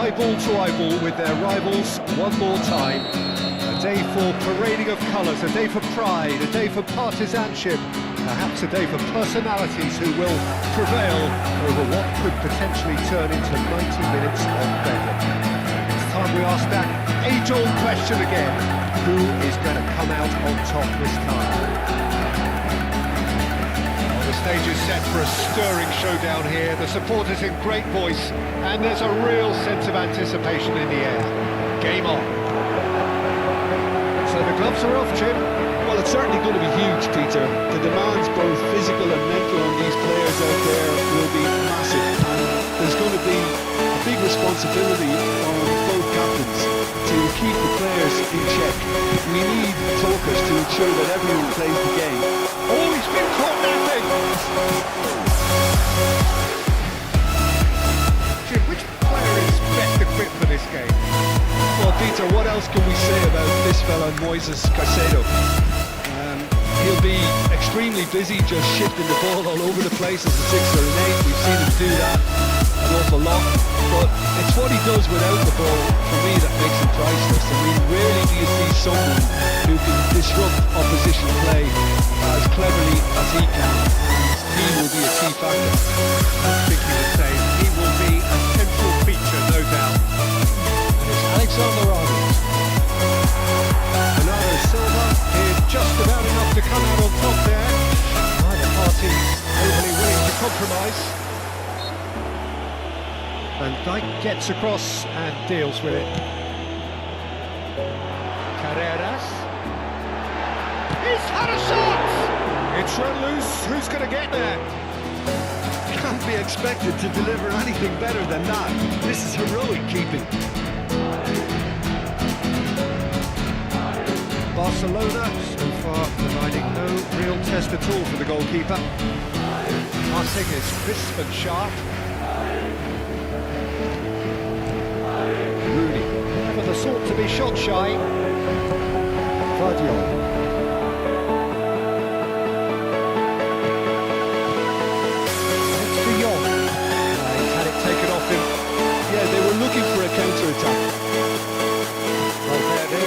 eyeball to eyeball with their rivals one more time. A day for parading of colours, a day for pride, a day for partisanship, perhaps a day for personalities who will prevail over what could potentially turn into 90 minutes of bedlam. It's time we ask that age-old question again: who is going to come out on top this time? The stage is set for a stirring showdown here. The supporters in great voice, and there's a real sense of anticipation in the air. Game on. So the gloves are off, Jim. Well, it's certainly going to be huge, Peter. The demands, both physical and mental, on these players out there will be massive. And there's going to be a big responsibility on both captains to keep the players in check. We need talkers to ensure that everyone plays the game. Oh, he's been caught napping! Jim, which player is best equipped for this game? Well, Peter, what else can we say about this fella, Moises Caicedo? He'll be extremely busy just shifting the ball all over the place as a 6 or an 8. We've seen him do that an awful lot. But it's what he does without the ball, for me, that makes him priceless. I mean, rarely do you see someone who can disrupt opposition play as cleverly as he can. He will be a key factor. I'm thinking the same. He will be a central feature, no doubt. And it's Alexander-Arnold. Bernardo Silva did just about enough to come out on top there. Neither party overly willing to compromise. Van Dijk gets across and deals with it. Carreras. He's had a shot! It's run loose. Who's going to get there? Can't be expected to deliver anything better than that. This is heroic keeping. Barcelona so far providing no real test at all for the goalkeeper. Passing is crisp and sharp. Rooney, never the sort to be shot shy. Guardiola. It's De Jong. He's had it taken off him. Yeah, they were looking for a counter-attack. Valverde.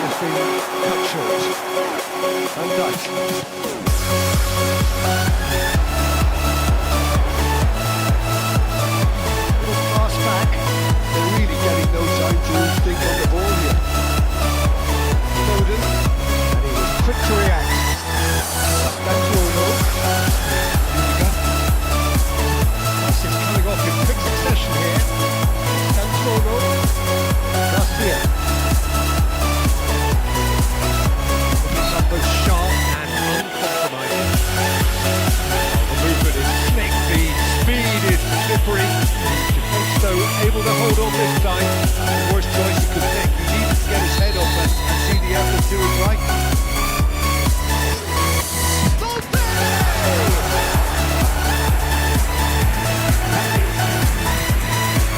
He's been cut short. Van Dijk. Little pass back. They're really getting no time to think on the ball here. Foden. And he was quick to react. That's Ronaldo. Rudiger. Pass is coming off in quick succession here. Santono. Garcia. It's up both sharp and uncompromising. The movement is slick, the speed is slippery. Defence though able to hold on this time. The worst choice he could make. He needed to get his head up and see the effort do it right.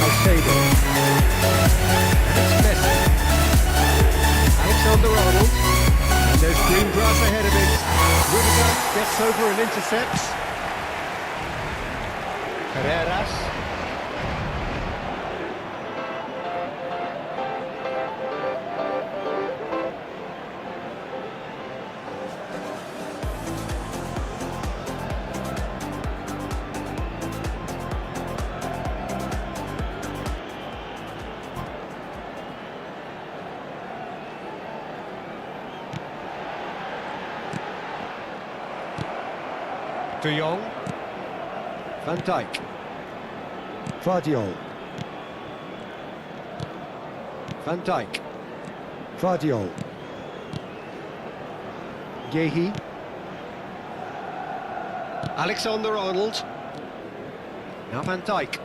Caicedo. And it's Messi. Alexander-Arnold. And there's green grass ahead of him. Rudiger gets over and intercepts. Carreras. De Jong. Van Dijk. Guardiola. Van Dijk. Guardiola. Guehi. Alexander-Arnold. Now Van Dijk.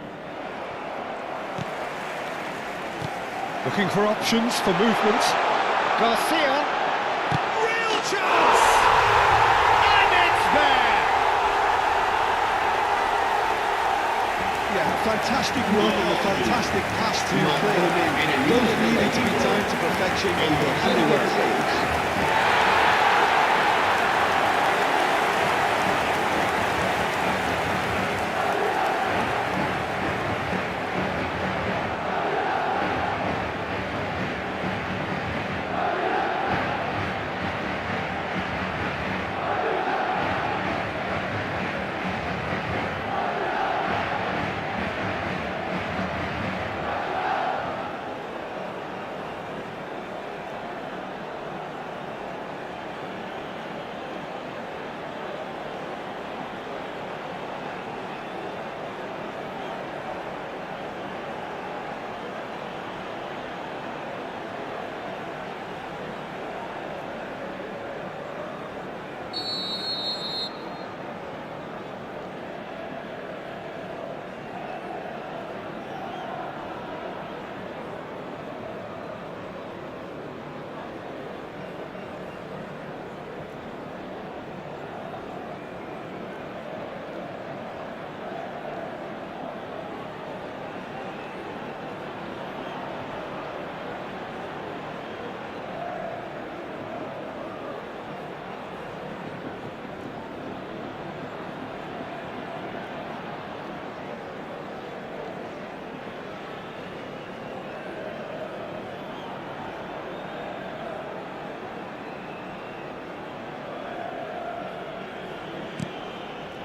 Looking for options for movement. Garcia. Real chance! And it's there! Yeah, fantastic run and a fantastic pass to play him in. Both needed to be timed to perfection, and they were close.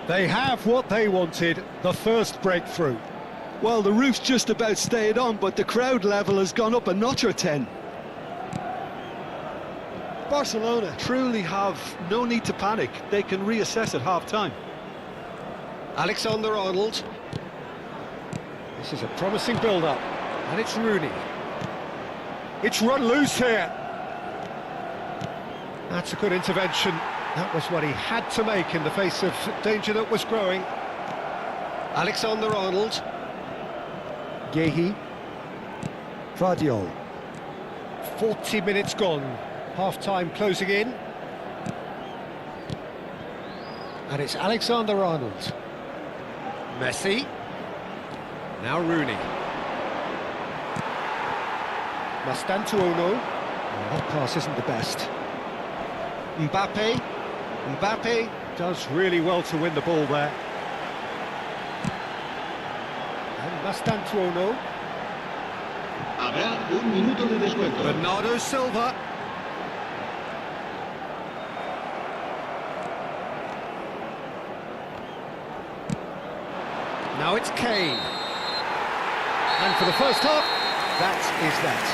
They have what they wanted, the first breakthrough. Well, the roof's just about stayed on, but the crowd level has gone up a notch or 10. Barcelona truly have no need to panic. They can reassess at half-time. Alexander-Arnold. This is a promising build-up, and it's Rooney. It's run loose here. That's a good intervention. That was what he had to make in the face of danger that was growing. Alexander-Arnold. Guehi. Vardiol. 40 minutes gone. Half-time closing in. And it's Alexander-Arnold. Messi. Now Rooney. Mastantuono. That pass isn't the best. Mbappe. Mbappe does really well to win the ball there. And Mastantuono. Habrá un minuto de descuento. Bernardo Silva. Now it's Kane. And for the first half, that is that.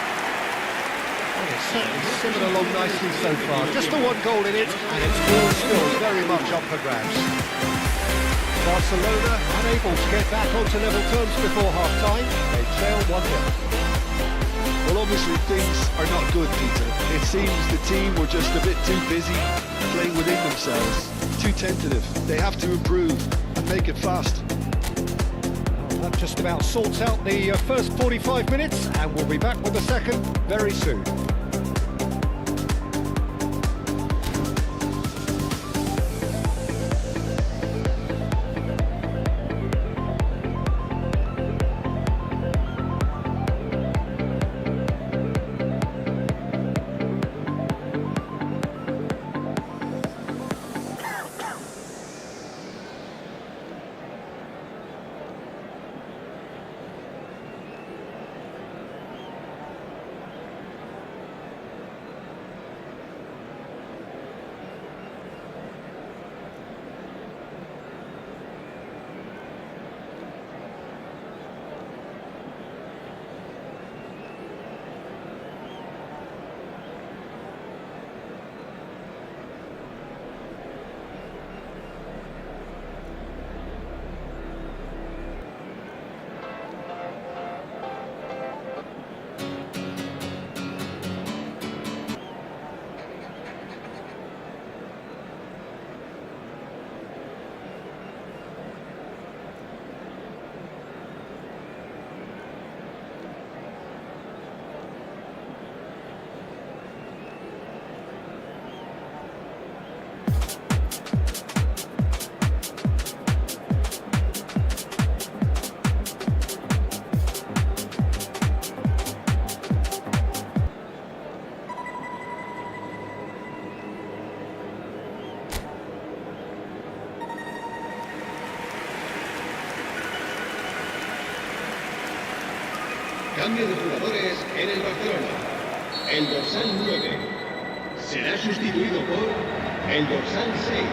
Well, it's certainly simmered along nicely so far. Just the one goal in it, and it's all still very much up for grabs. Barcelona unable to get back onto level terms before half-time. They trail 1-0. Well, obviously things are not good, Peter. It seems the team were just a bit too busy playing within themselves, too tentative. They have to improve and make it fast. That just about sorts out the first 45 minutes, and we'll be back with the second very soon. Cambio de jugadores en el Barcelona. El dorsal 9 será sustituido por el dorsal 6.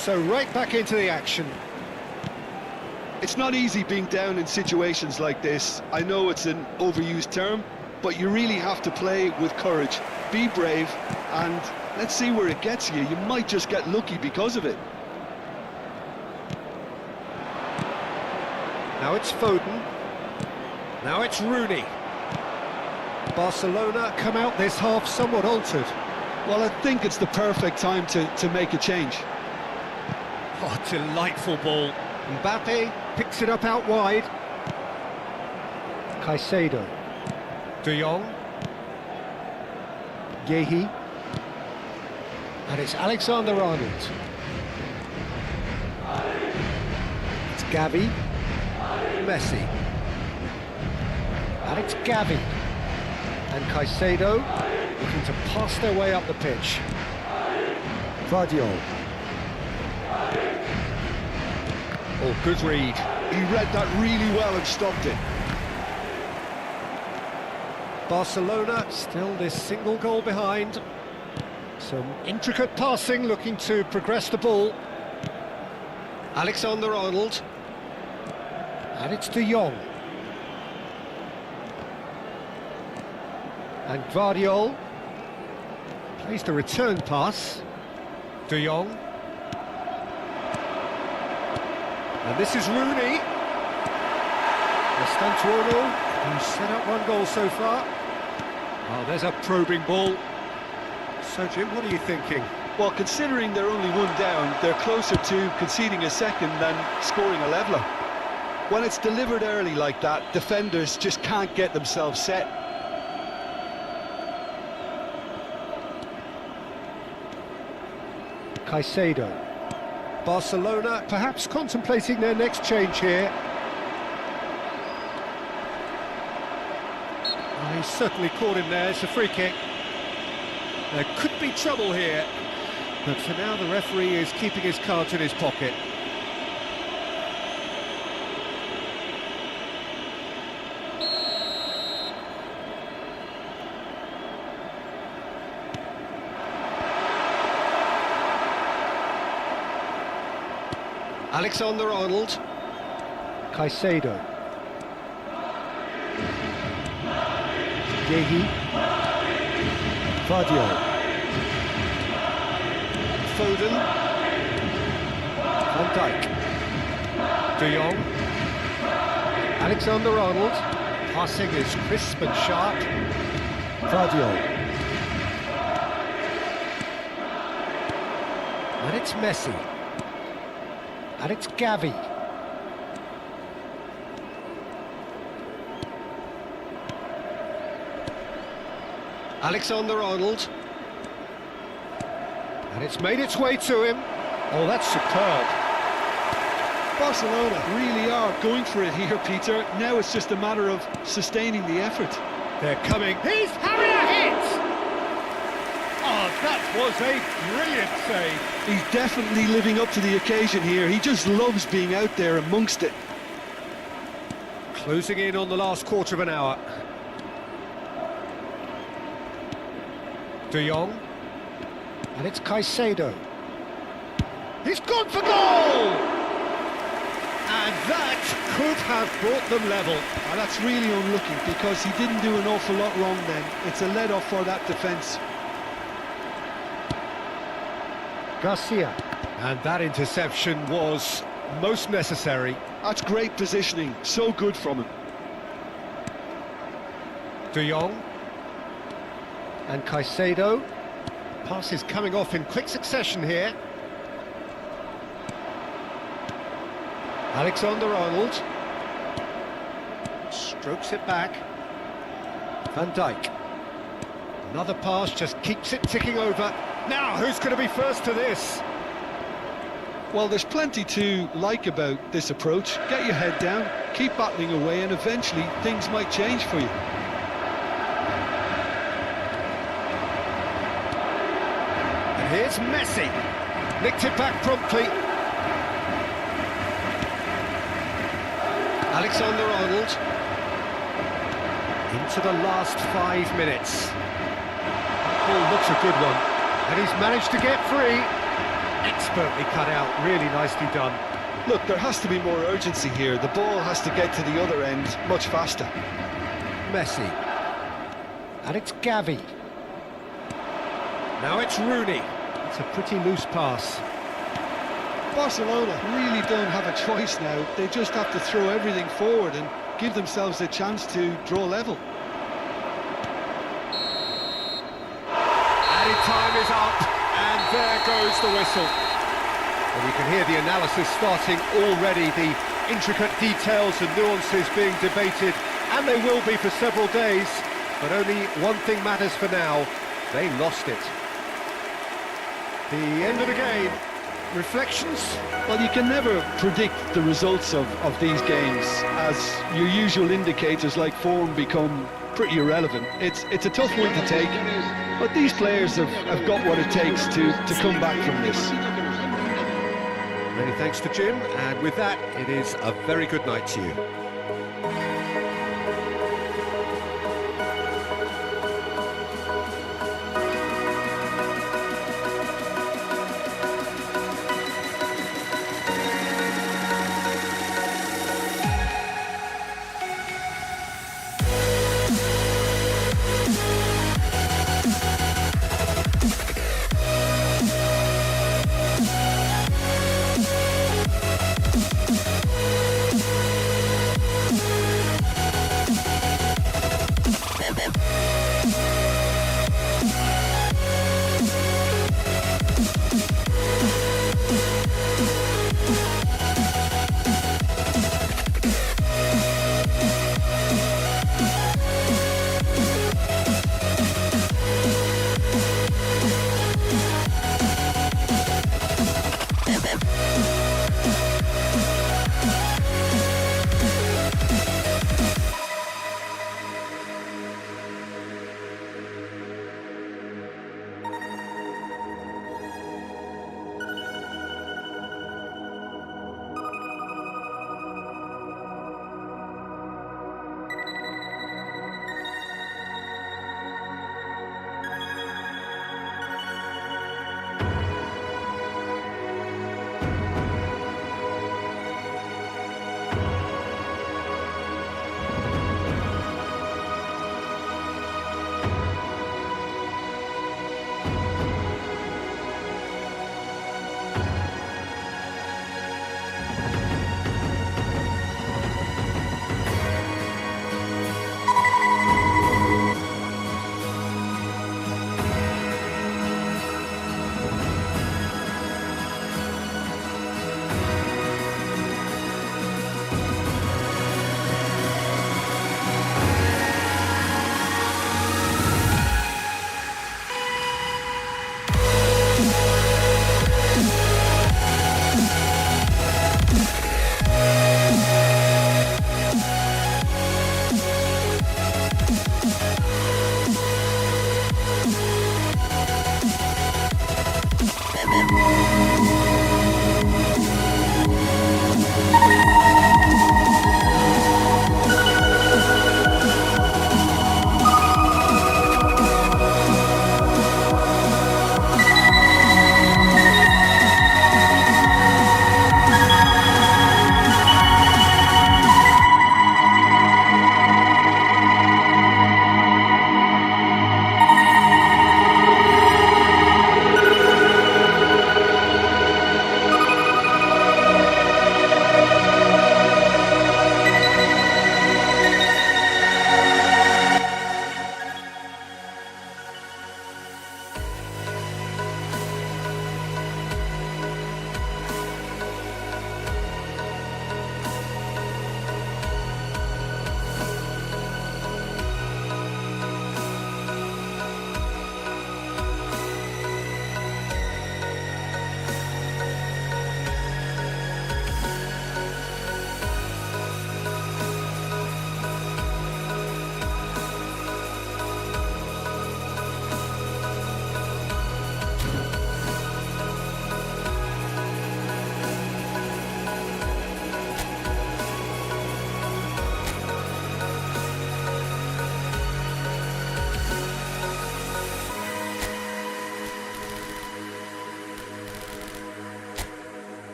So right back into the action. It's not easy being down in situations like this. I know it's an overused term, but you really have to play with courage. Be brave, and let's see where it gets you. You might just get lucky because of it. Now it's Foden. Now it's Rooney. Barcelona come out this half somewhat altered. Well, I think it's the perfect time to make a change. Oh, delightful ball. Mbappe picks it up out wide. Caicedo. De Jong. Yehi. And it's Alexander-Arnold. It's Gavi. Messi. And it's Gavi. And Caicedo looking to pass their way up the pitch. Vardiol. Oh, good read. He read that really well and stopped it. Barcelona still this single goal behind. Some intricate passing, looking to progress the ball. Alexander-Arnold. And it's De Jong. And Vardiol plays the return pass. De Jong. And this is Rooney. Estantuono, who's set up one goal so far. Oh, there's a probing ball. So, Jim, what are you thinking? Well, considering they're only one down, they're closer to conceding a second than scoring a leveller. When it's delivered early like that, defenders just can't get themselves set. Caicedo. Barcelona perhaps contemplating their next change here. Oh, he's certainly caught him there. It's a free kick. There could be trouble here, but for now the referee is keeping his cards in his pocket. Alexander-Arnold. Caicedo. Yehi. Vardiol. Foden. Van Dijk. De Jong. Alexander-Arnold. Passing is crisp and sharp. Vardiol. And it's Messi. And it's Gavi. Alexander-Arnold. And it's made its way to him. Oh, that's superb. Barcelona really are going for it here, Peter. Now it's just a matter of sustaining the effort. They're coming. He's having a hit! Oh, that was a brilliant save. He's definitely living up to the occasion here. He just loves being out there amongst it. Closing in on the last quarter of an hour. De Jong. And it's Caicedo. He's gone for goal! And that could have brought them level. And that's really unlucky because he didn't do an awful lot wrong then. It's a let-off for that defence. Garcia. And that interception was most necessary. That's great positioning, so good from him. De Jong. And Caicedo. Pass is coming off in quick succession here. Alexander-Arnold. Strokes it back. Van Dijk. Another pass just keeps it ticking over. Now, who's going to be first to this? Well, there's plenty to like about this approach. Get your head down, keep battling away, and eventually things might change for you. And here's Messi. Nicked it back promptly. Alexander-Arnold. Into the last 5 minutes. That ball looks a good one. And he's managed to get free. expertly cut out, really nicely done. Look, there has to be more urgency here. The ball has to get to the other end much faster. Messi. And it's Gavi. Now it's Rooney. It's a pretty loose pass. Barcelona really don't have a choice now. They just have to throw everything forward and give themselves a chance to draw level. Added time is up, and there goes the whistle. And you can hear the analysis starting already, the intricate details and nuances being debated, and they will be for several days. But only one thing matters for now: they lost it. The end of the game. Reflections? Well, you can never predict the results of these games, as your usual indicators like form become pretty irrelevant. It's a tough one to take, but these players have got what it takes to come back from this. Many thanks to Jim, and with that, it is a very good night to you.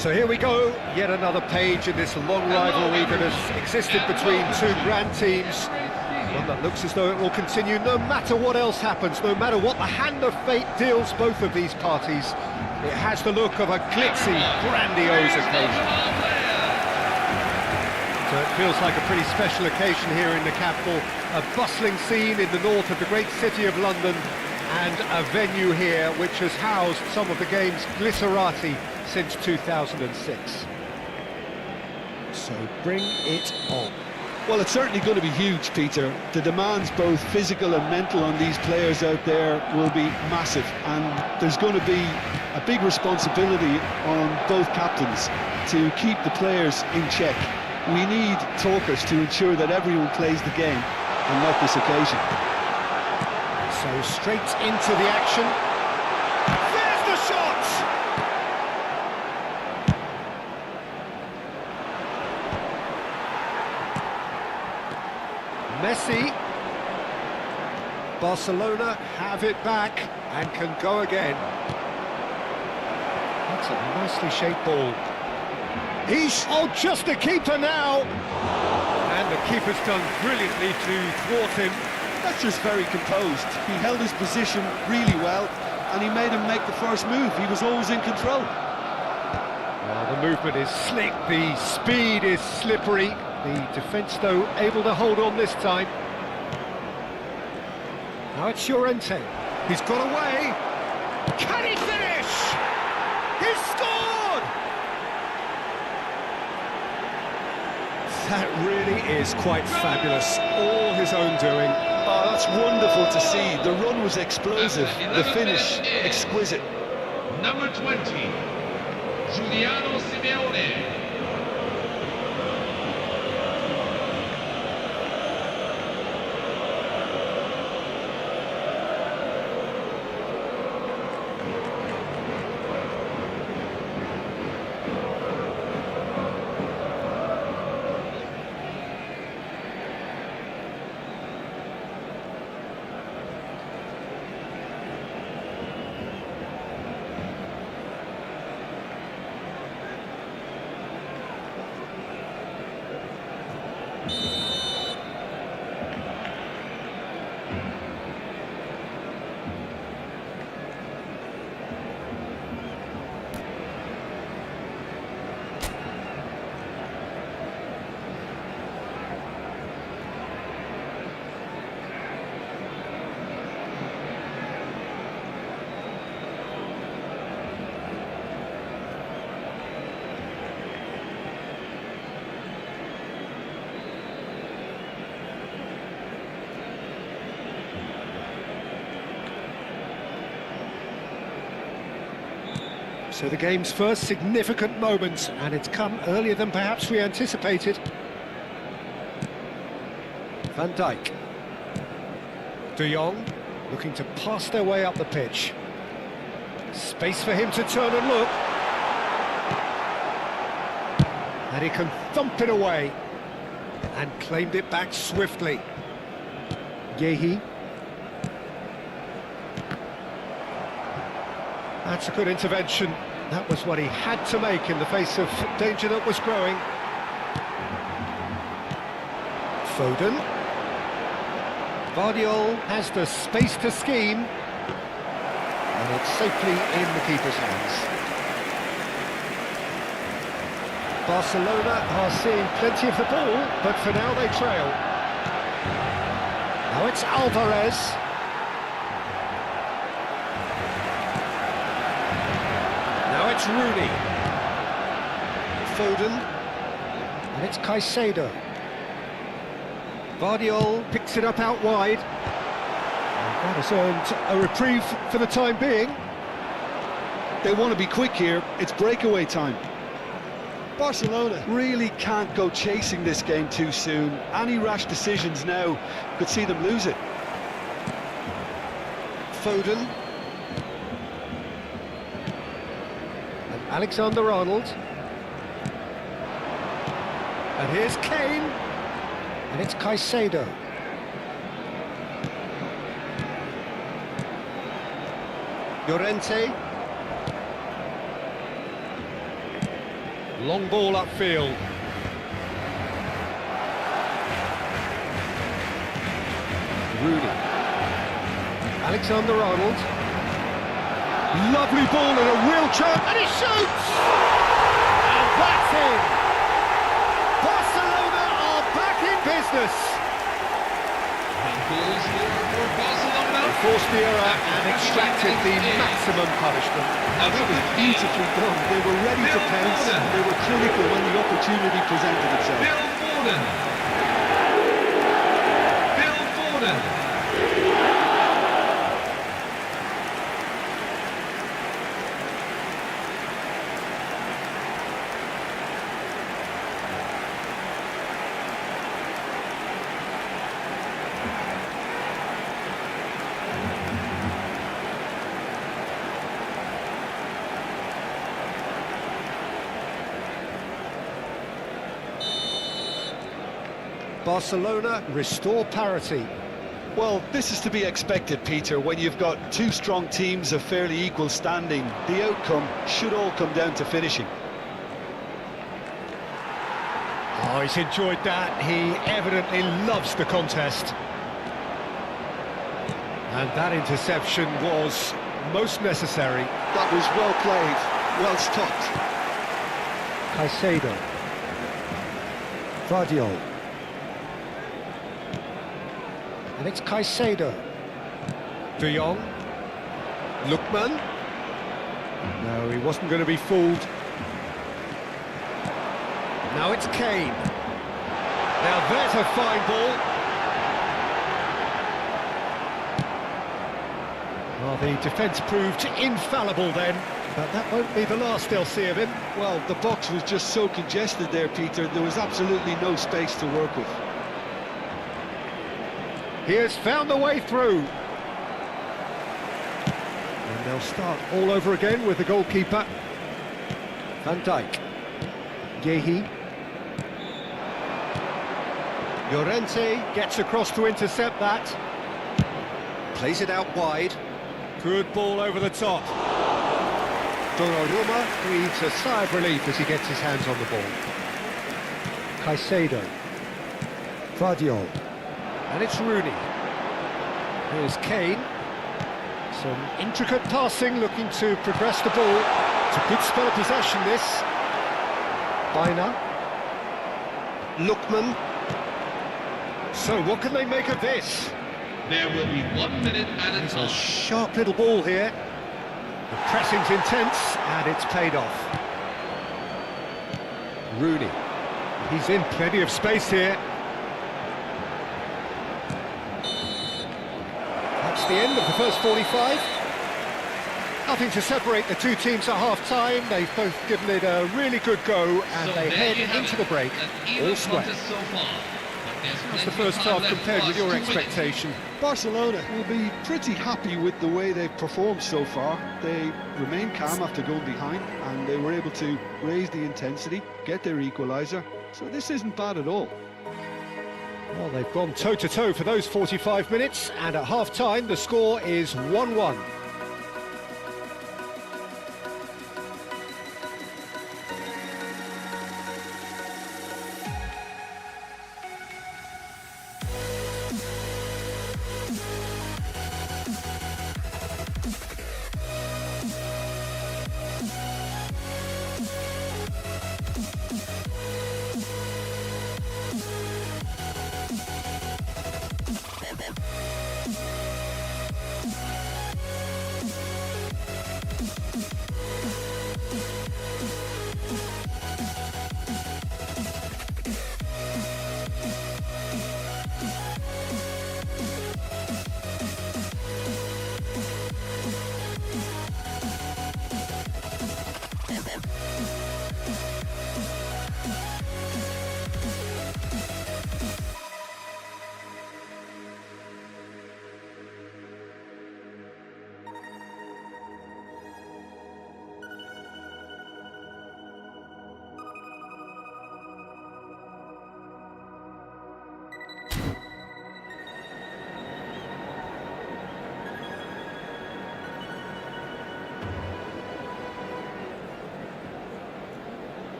So here we go, yet another page in this long rivalry that has existed between two grand teams. One that looks as though it will continue no matter what else happens, no matter what the hand of fate deals both of these parties. It has the look of a glitzy, grandiose occasion. So it feels like a pretty special occasion here in the capital, a bustling scene in the north of the great city of London, and a venue here which has housed some of the game's glitterati since 2006. So bring it on. Well, it's certainly going to be huge, Peter. The demands, both physical and mental, on these players out there will be massive, and there's going to be a big responsibility on both captains to keep the players in check. We need talkers to ensure that everyone plays the game, and not this occasion. So straight into the action. There's the shot! Messi. Barcelona have it back and can go again. That's a nicely shaped ball. Oh, just the keeper now! And the keeper's done brilliantly to thwart him. That's just very composed. He held his position really well, and he made him make the first move. He was always in control. Well, the movement is slick, the speed is slippery. The defence, though, able to hold on this time. Now it's Llorente. He's got away. Can he finish? He's scored! That really is quite fabulous. All his own doing. Oh, that's wonderful to see. The run was explosive, the finish exquisite. Number 20, Giuliano Simeone. So the game's first significant moment, and it's come earlier than perhaps we anticipated. Van Dijk. De Jong looking to pass their way up the pitch. Space for him to turn and look. And he can thump it away. And claimed it back swiftly. Yehi. That's a good intervention. That was what he had to make in the face of danger that was growing. Foden. Guardiola has the space to scheme. And it's safely in the keeper's hands. Barcelona are seeing plenty of the ball, but for now they trail. Now it's Alvarez. Now it's Rooney. Foden. And it's Caicedo. Guardiola picks it up out wide. And that has earned a reprieve for the time being. They want to be quick here. It's breakaway time. Barcelona really can't go chasing this game too soon. Any rash decisions now could see them lose it. Foden. And Alexander-Arnold. And here's Kane. And it's Caicedo. Llorente. Long ball upfield. Rooney. Alexander-Arnold. Lovely ball and a real chance, and he shoots! And that's it! Barcelona are back in business! Goals for Barcelona. They forced the error and extracted the maximum punishment. That was beautifully done. They were ready to pounce, and they were clinical when the opportunity presented itself. Phil Foden. Phil Foden. Barcelona restore parity. Well, this is to be expected, Peter, when you've got two strong teams of fairly equal standing. The outcome should all come down to finishing. Oh, he's enjoyed that. He evidently loves the contest. And that interception was most necessary. That was well played, well stopped. Caicedo. Guardiola. And it's Caicedo. De Jong. Lookman. No, he wasn't going to be fooled. Now it's Kane. Now there's a fine ball. Well, the defence proved infallible then, but that won't be the last they'll see of him. Well, the box was just so congested there, Peter. There was absolutely no space to work with. He has found a way through. And they'll start all over again with the goalkeeper. Van Dijk. Yehi. Llorente gets across to intercept that. Plays it out wide. Good ball over the top. Donnarumma breathes a sigh of relief as he gets his hands on the ball. Caicedo. Guardiola. And it's Rooney. Here's Kane. Some intricate passing, looking to progress the ball. It's a good spell of possession, this. Baina. Lookman. So what can they make of this? There will be 1 minute at a It's a time. sharp little ball here. The pressing's intense, and it's paid off. Rooney. He's in plenty of space here. That's the end of the first 45. Nothing to separate the two teams at half-time. They've both given it a really good go, and So they there head you have into it. the break An even all square. contest so far. But That's the first half compared with your expectation. Barcelona will be pretty happy with the way they've performed so far. They remained calm after going behind, and they were able to raise the intensity, get their equaliser. So this isn't bad at all. Well, they've gone toe-to-toe for those 45 minutes, and at half-time the score is 1-1.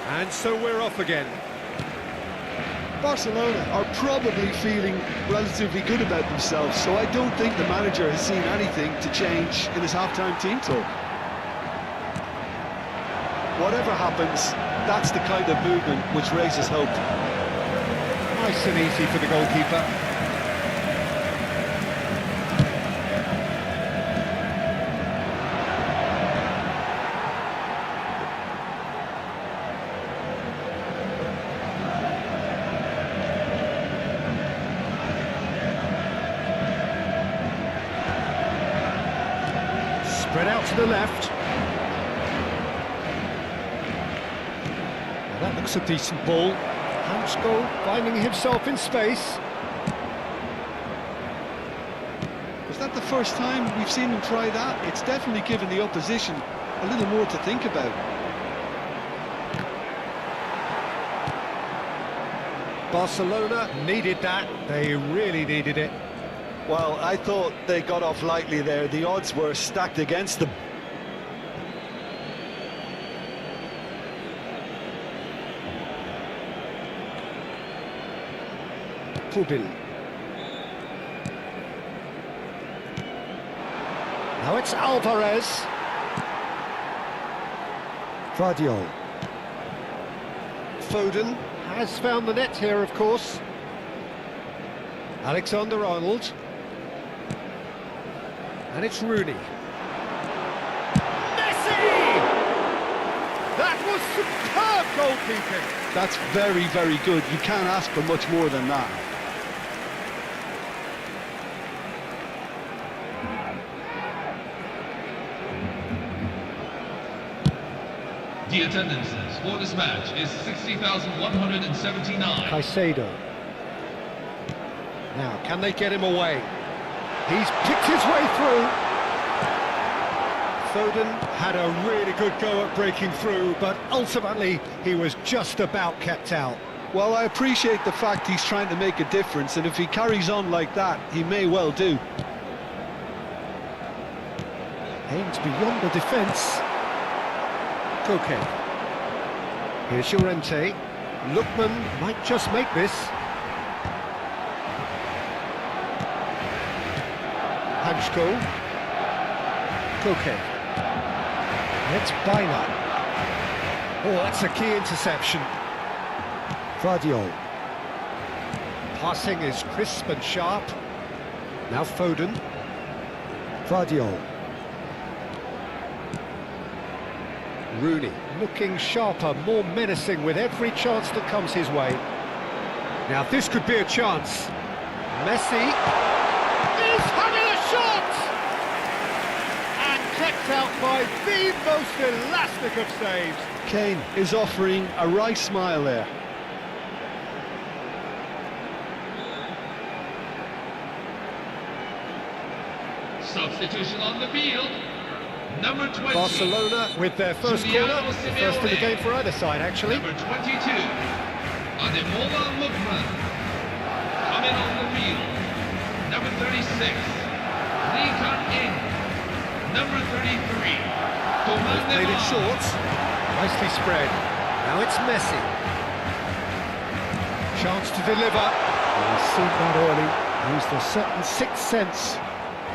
And so we're off again. Barcelona are probably feeling relatively good about themselves, so I don't think the manager has seen anything to change in his half-time team talk. Whatever happens, that's the kind of movement which raises hope. Nice and easy for the goalkeeper. Spread out to the left. Well, that looks a decent ball. Hansko finding himself in space. Was that the first time we've seen him try that? It's definitely given the opposition a little more to think about. Barcelona needed that. They really needed it. Well, I thought they got off lightly there. The odds were stacked against them. Pubil. Now it's Alvarez. Vardiol. Foden has found the net here, of course. Alexander-Arnold. And it's Rooney. Messi! That was superb goalkeeping. That's very, very good. You can't ask for much more than that. The attendances for this match is 60,179. Caicedo. Now, can they get him away? He's picked his way through. Foden had a really good go at breaking through, but ultimately he was just about kept out. Well, I appreciate the fact he's trying to make a difference, and if he carries on like that, he may well do. Aims beyond the defence. Koke. Here's Llorente. Lookman might just make this. Hansko. Koke. It's Baina. Oh, that's a key interception. Vardiol. Passing is crisp and sharp. Now Foden. Vardiol. Rooney looking sharper, more menacing with every chance that comes his way. Now this could be a chance. Messi is having a shot! And kept out by the most elastic of saves. Kane is offering a right smile there. Substitution on the field. Number 20. Barcelona with their first Juliano corner, the first in the Simeone. game for either side actually. Number 22. Ademola Lookman. Coming on the field. Number 36. Lee Kun-in. Number 33. Thomas Played it Neymar. short, nicely spread. Now it's Messi. Chance to deliver. He's seen that early, used a certain sixth sense.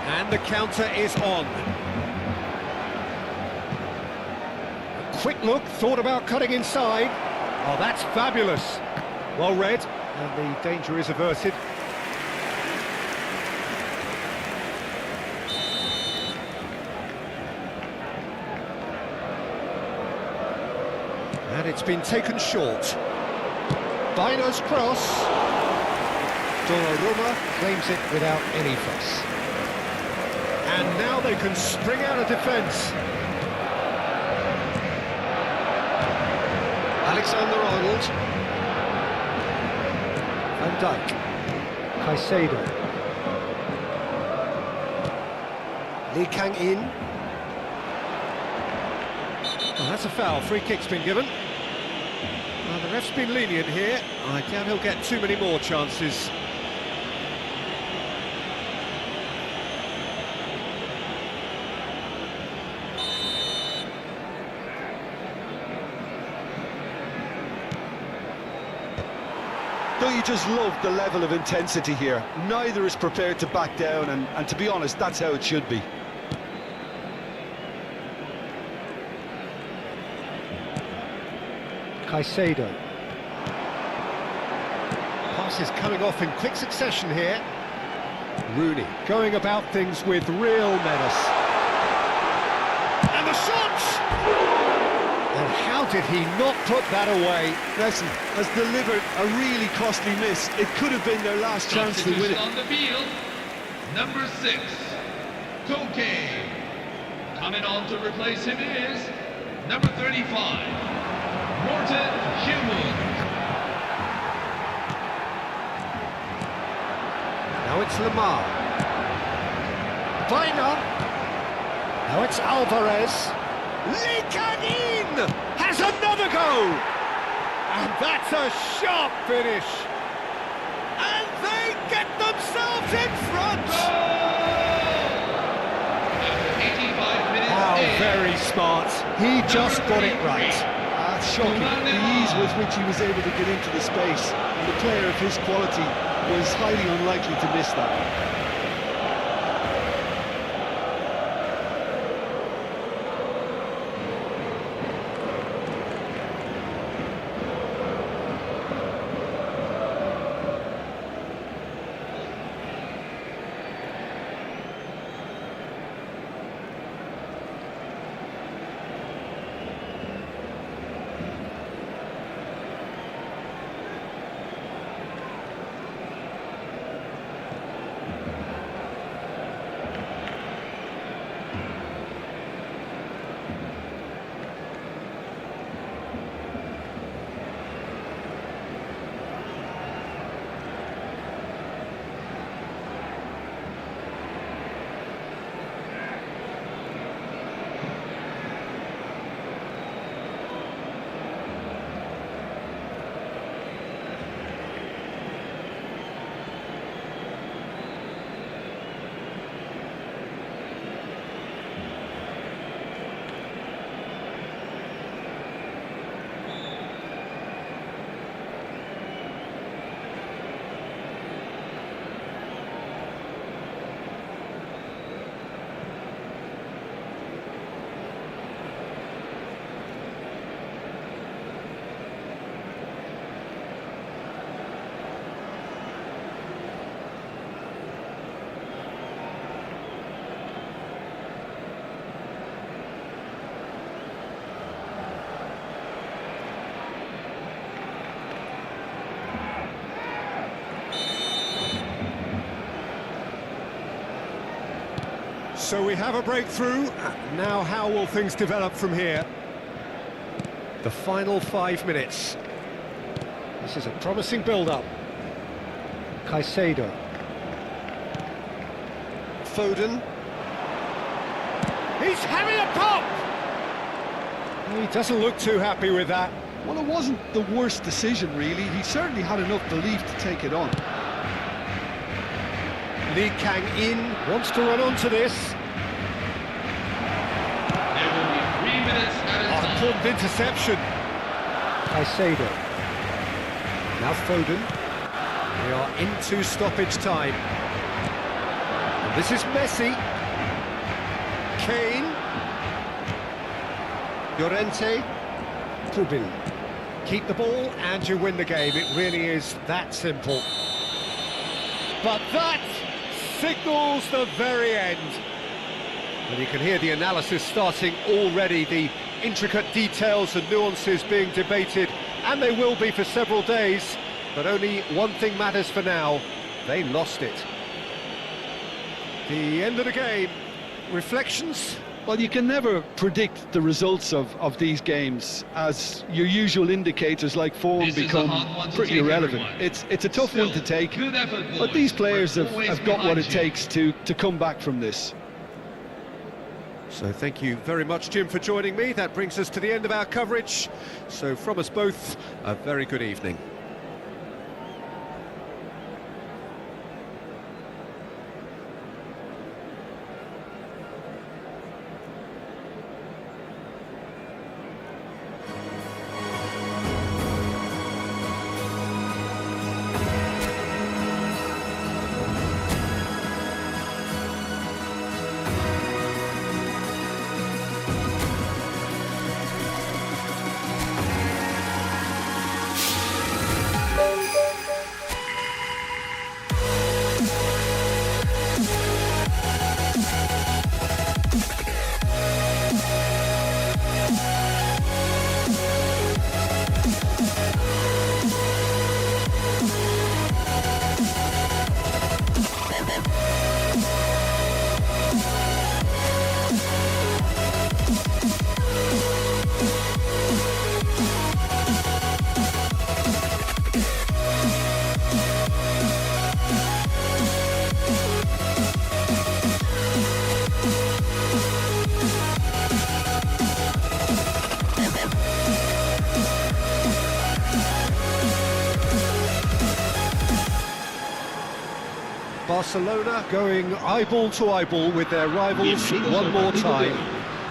And the counter is on. A quick look, thought about cutting inside. Oh, that's fabulous. Well read, and the danger is averted. And it's been taken short. Bino's cross. Donnarumma claims it without any fuss. And now they can spring out of defence. Alexander-Arnold. Van Dijk. Caicedo. Lee Kang-in. Oh, that's a foul. Free kick's been given. Well, the ref's been lenient here. I doubt he'll get too many more chances. Don't you just love the level of intensity here? Neither is prepared to back down, and to be honest, that's how it should be. Caicedo. Passes coming off in quick succession here. Rooney going about things with real menace. And the shot! And how did he not put that away? Messi has delivered a really costly miss. It could have been their last chance to win Substitution it. on the field. Number 6. Koke. Coming on to replace him is number 35. Morten Schimel. Now it's Lamar. Bina. Now it's Alvarez. Lee Kang-in has another go! And that's a sharp finish. And they get themselves in front! After 85 minutes How in. very smart. He just got it right. That's shocking. The ease with which he was able to get into the space. And the player of his quality was highly unlikely to miss that. So we have a breakthrough. Now how will things develop from here? The final 5 minutes. This is a promising build-up. Caicedo. Foden. He's having a pop! He doesn't look too happy with that. Well, it wasn't the worst decision, really. He certainly had enough belief to take it on. Lee Kang-in wants to run onto this. There will be 3 minutes at a time. Important interception. Caicedo. Now Foden. We are into stoppage time. And this is Messi. Kane. Llorente. Trubin. Keep the ball and you win the game. It really is that simple. But that signals the very end. And you can hear the analysis starting already, the intricate details and nuances being debated, and they will be for several days. But only one thing matters for now: they lost it. The end of the game. Reflections? Well, you can never predict the results of these games, as your usual indicators like form This is a become hard one to pretty take, irrelevant. everyone. It's a tough one to Still, take, good effort, but boys. these players We're have always got what it behind you. takes to come back from this. So thank you very much, Jim, for joining me. That brings us to the end of our coverage. So from us both, a very good evening. Barcelona going eyeball to eyeball with their rivals one more time.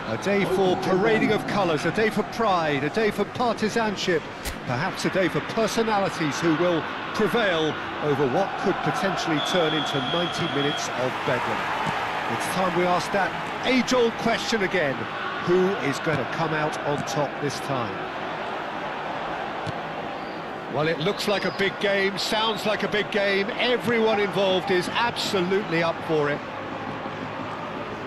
A day for parading of colours, a day for pride, a day for partisanship, perhaps a day for personalities who will prevail over what could potentially turn into 90 minutes of bedlam. It's time we ask that age-old question again: who is going to come out on top this time? Well, it looks like a big game, sounds like a big game. Everyone involved is absolutely up for it.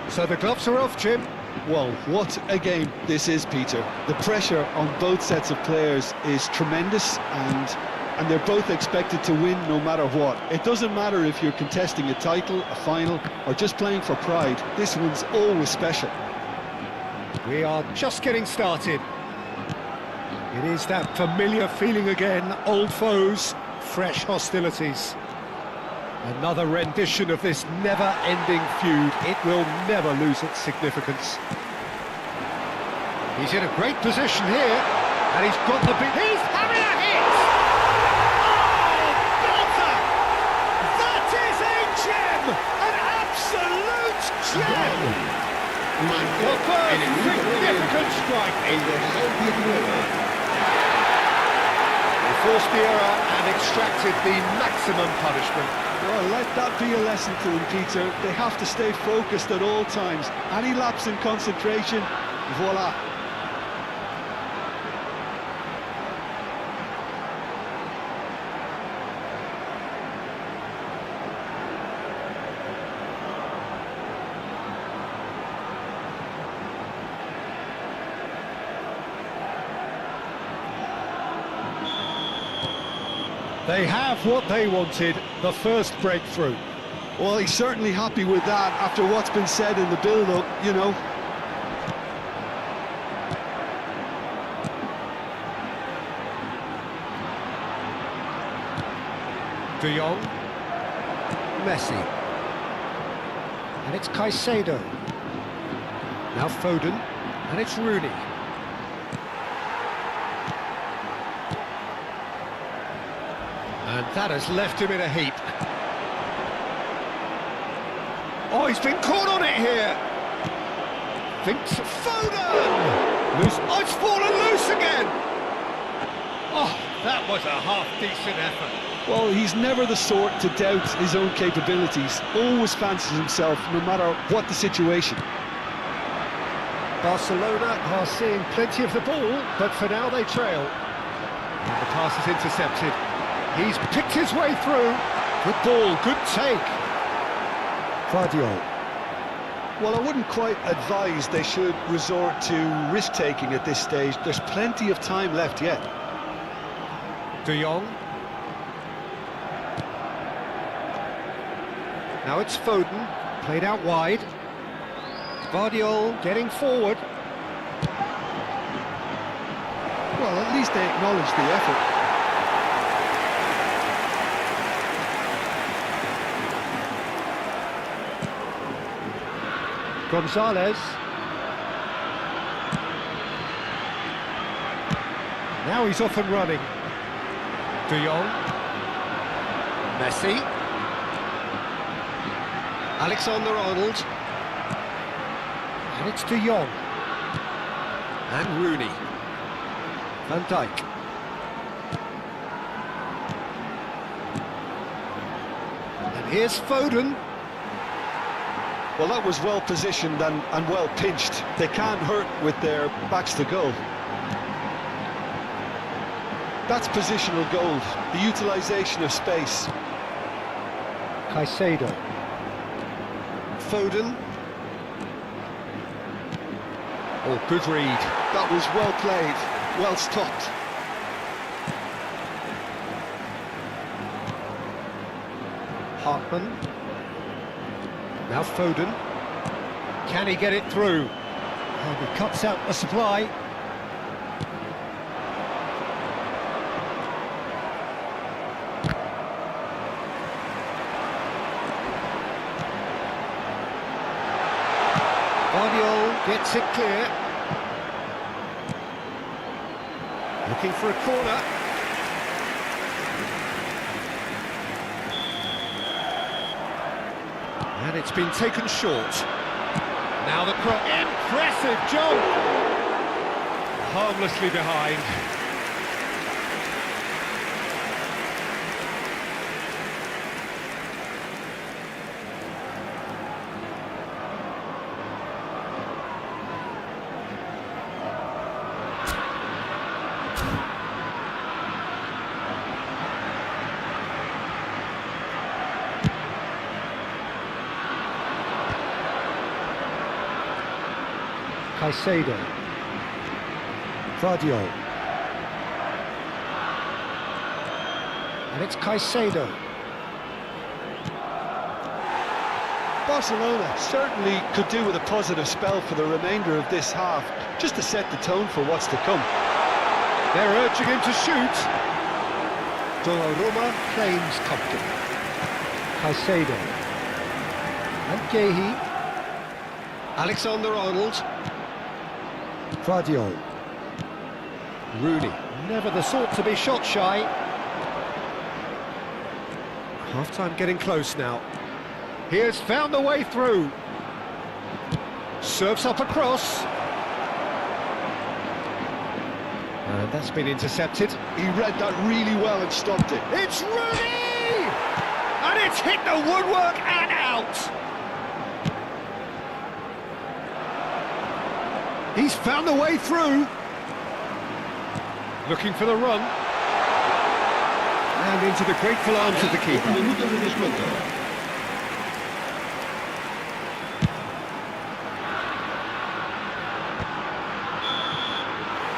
So the gloves are off, Jim. Well, what a game this is, Peter. The pressure on both sets of players is tremendous, and they're both expected to win no matter what. It doesn't matter if you're contesting a title, a final, or just playing for pride. This one's always special. We are just getting started. It is that familiar feeling again, old foes, fresh hostilities. Another rendition of this never-ending feud. It will never lose its significance. He's in a great position here, and he's got the big... He's having a hit! Oh, belter! That is a gem! An absolute gem! The first significant strike. Forced the error and extracted the maximum punishment. Well, let that be a lesson to them, Peter. They have to stay focused at all times. Any lapse in concentration, voila. They have what they wanted, the first breakthrough. Well, he's certainly happy with that after what's been said in the build-up, you know. De Jong. Messi. And it's Caicedo. Now Foden. And it's Rooney. And that has left him in a heap. Oh, he's been caught on it here. Thinks Foden! Loose. Oh, it's fallen loose again! Oh, that was a half-decent effort. Well, he's never the sort to doubt his own capabilities. Always fancies himself, no matter what the situation. Barcelona are seeing plenty of the ball, but for now they trail. And the pass is intercepted. He's picked his way through. Good ball, good take. Guardiola. Well, I wouldn't quite advise they should resort to risk-taking at this stage. There's plenty of time left yet. De Jong. Now it's Foden, played out wide. Guardiola getting forward. Well, at least they acknowledge the effort. Gonzalez. Now he's off and running. De Jong. Messi. Alexander-Arnold. And it's De Jong. And Rooney. Van Dijk. And here's Foden. Well, that was well positioned and well pinched. They can't hurt with their backs to goal. That's positional gold, the utilisation of space. Caicedo. Foden. Oh, good read. That was well played, well stopped. Hartman. Now Foden. Can he get it through? And he cuts out the supply. Guardiola gets it clear. Looking for a corner. And it's been taken short. Now the cross. Impressive jump! Harmlessly behind. Caicedo. Guardiola. And it's Caicedo. Barcelona certainly could do with a positive spell for the remainder of this half, just to set the tone for what's to come. They're urging him to shoot. Donnarumma claims comfortable. Caicedo. And Guehi. Alexander-Arnold. Guardiola. Rooney, never the sort to be shot shy. Half-time getting close now. He has found a way through. Serves up a cross. And that's been intercepted. He read that really well and stopped it. It's Rooney! And it's hit the woodwork and out! He's found a way through. Looking for the run. And into the grateful arms of the keeper. Minutos de descuento.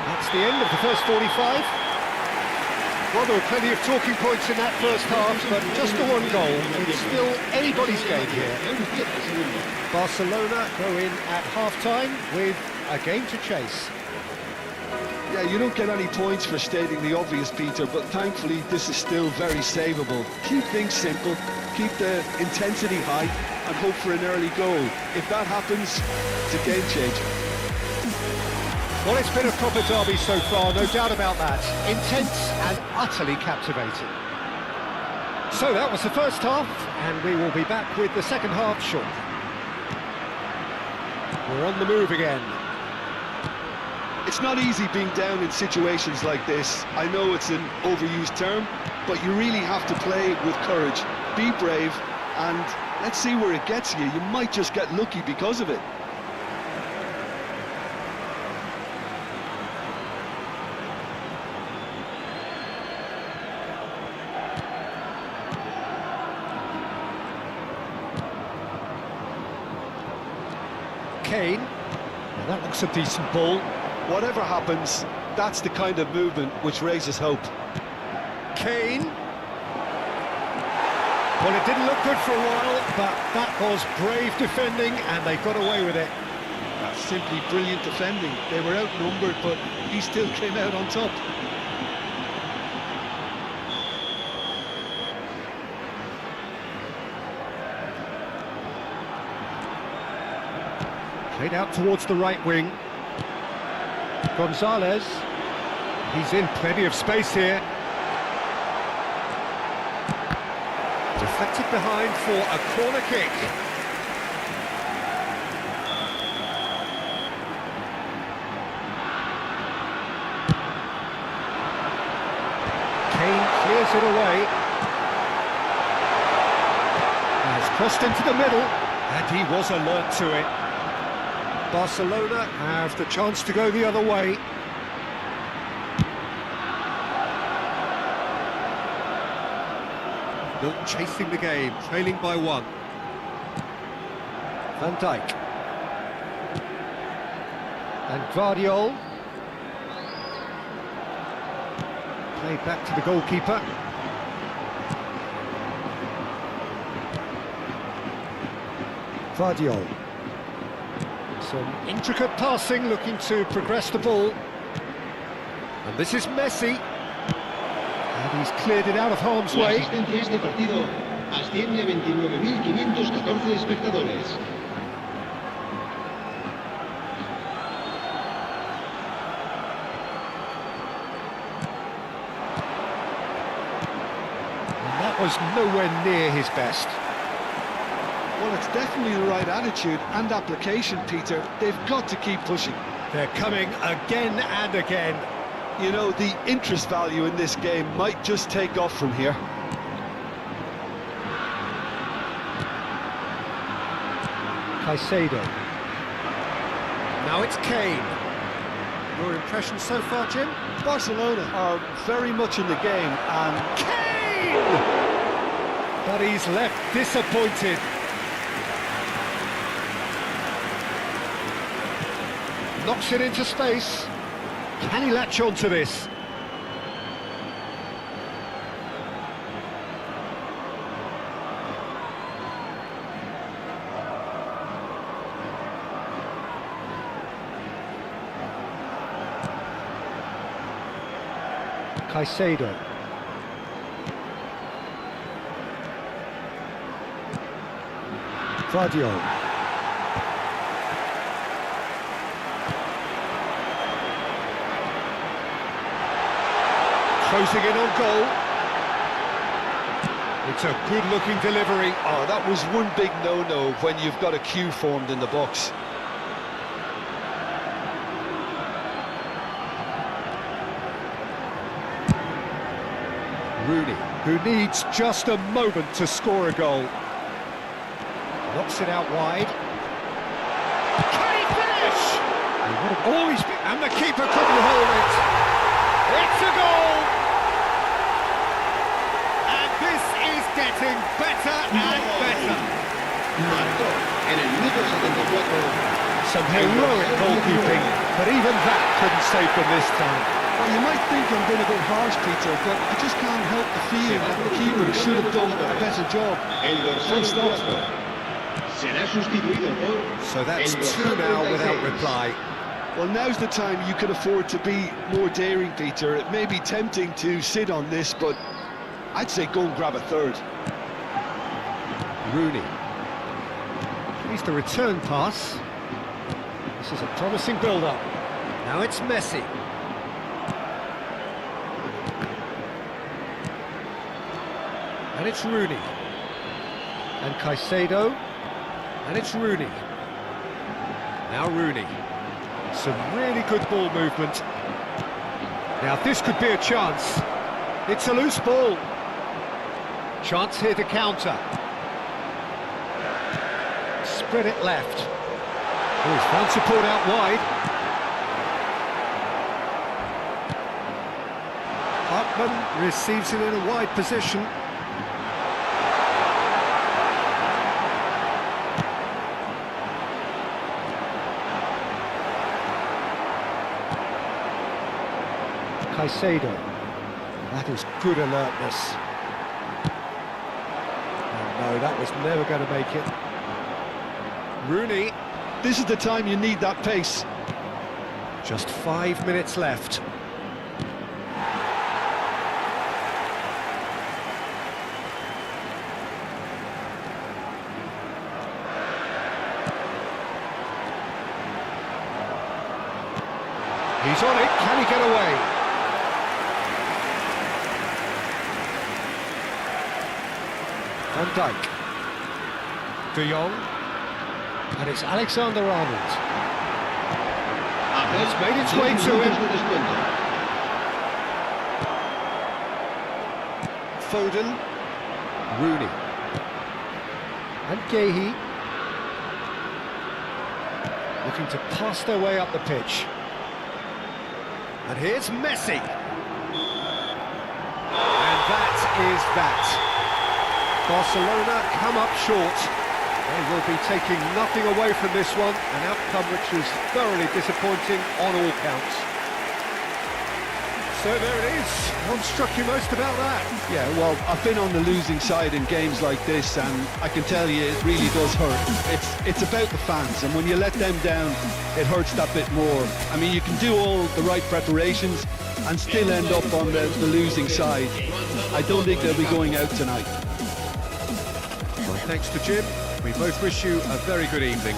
That's the end of the first 45. Well, there were plenty of talking points in that first half, but just the one goal. It's still anybody's game here. Barcelona go in at half-time with a game to chase. Yeah, you don't get any points for stating the obvious, Peter, but thankfully this is still very savable. Keep things simple, keep the intensity high, and hope for an early goal. If that happens, it's a game changer. Well, it's been a proper derby so far, no doubt about that. Intense and utterly captivating. So that was the first half, and we will be back with the second half shortly. We're on the move again. It's not easy being down in situations like this. I know it's an overused term, but you really have to play with courage. Be brave, and let's see where it gets you. You might just get lucky because of it. Kane. Well, that looks a decent ball. Whatever happens, that's the kind of movement which raises hope. Kane. Well, it didn't look good for a while, but that was brave defending, and they got away with it. That's simply brilliant defending. They were outnumbered, but he still came out on top. Played out towards the right wing. Gonzalez. He's in plenty of space here. Deflected behind for a corner kick. Kane clears it away. Has crossed into the middle, and he was alert to it. Barcelona have the chance to go the other way. Milton chasing the game, trailing by 1. Van Dijk. And Guardiola. Played back to the goalkeeper. Guardiola. Some intricate passing, looking to progress the ball. And this is Messi. And he's cleared it out of harm's La way. asistencia a este partido asciende a 29.514 espectadores. And that was nowhere near his best. Well, it's definitely the right attitude and application, Peter. They've got to keep pushing. They're coming again and again. You know, the interest value in this game might just take off from here. Caicedo. Now it's Kane. Your impression so far, Jim? Barcelona are very much in the game, and Kane! But he's left disappointed. Knocks it into space. Can he latch on to this? Caicedo. Guardiola. Closing in on goal. It's a good-looking delivery. oh, that was one big no-no when you've got a queue formed in the box. Rooney, who needs just a moment to score a goal. Knocks it out wide. Can he finish? And the keeper couldn't hold it. It's a goal! And this is getting better and better. Marcó en el minuto 74. Some heroic goalkeeping, but even that couldn't save them this time. Well, you might think I'm being a bit harsh, Peter, but I just can't help the feeling that the keeper should have done a better job. El dorsal Full stop. 4 será sustituido por So that's el two dorsal now without 36. reply. Well, now's the time you can afford to be more daring, Peter. It may be tempting to sit on this, but I'd say go and grab a third. Rooney. Here's the return pass. This is a promising build-up. Now it's Messi. And it's Rooney. And Caicedo. And it's Rooney. Now Rooney. Some really good ball movement. Now this could be a chance. It's a loose ball. Chance here to counter. Spread it left. Oh, he's found support out wide. Hartman receives it in a wide position. Caicedo. That is good alertness. Oh no, that was never going to make it. Rooney. This is the time you need that pace. Just 5 minutes left. He's on it, can he get away? Van Dijk. De Jong. And it's Alexander-Arnold. It's made its way to him. De descuento. Foden. Rooney. And Guehi. Looking to pass their way up the pitch. And here's Messi. And that is that. Barcelona come up short. They will be taking nothing away from this one, an outcome which was thoroughly disappointing on all counts. So there it is. What struck you most about that? Yeah, well, I've been on the losing side in games like this, and I can tell you it really does hurt. It's about the fans, and when you let them down, it hurts that bit more. I mean, you can do all the right preparations and still end up on the losing side. I don't think they'll be going out tonight. Well, thanks to Jim. We both wish you a very good evening.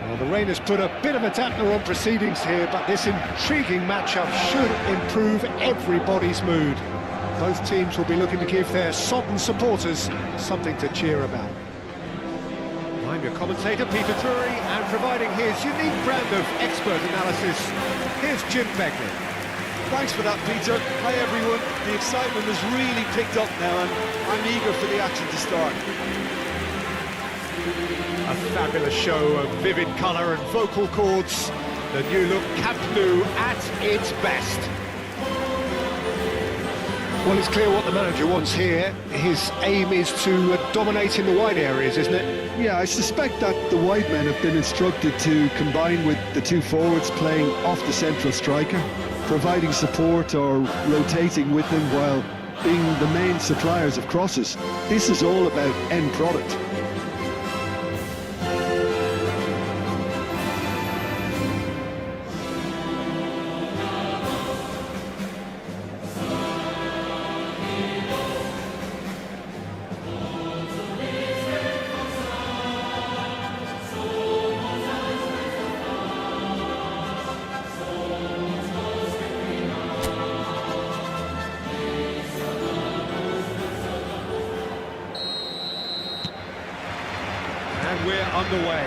Well, the rain has put a bit of a dampener on proceedings here, but this intriguing matchup should improve everybody's mood. Both teams will be looking to give their sodden supporters something to cheer about. I'm your commentator, Peter Drury, and providing his unique brand of expert analysis, here's Jim Begley. Thanks for that, Peter. Hi, everyone. The excitement has really picked up now, and I'm eager for the action to start. A fabulous show of vivid colour and vocal cords. The new look Camp Nou at its best. Well, it's clear what the manager wants here. His aim is to dominate in the wide areas, isn't it? Yeah, I suspect that the wide men have been instructed to combine with the two forwards playing off the central striker, providing support or rotating with them while being the main suppliers of crosses. This is all about end product. we're underway.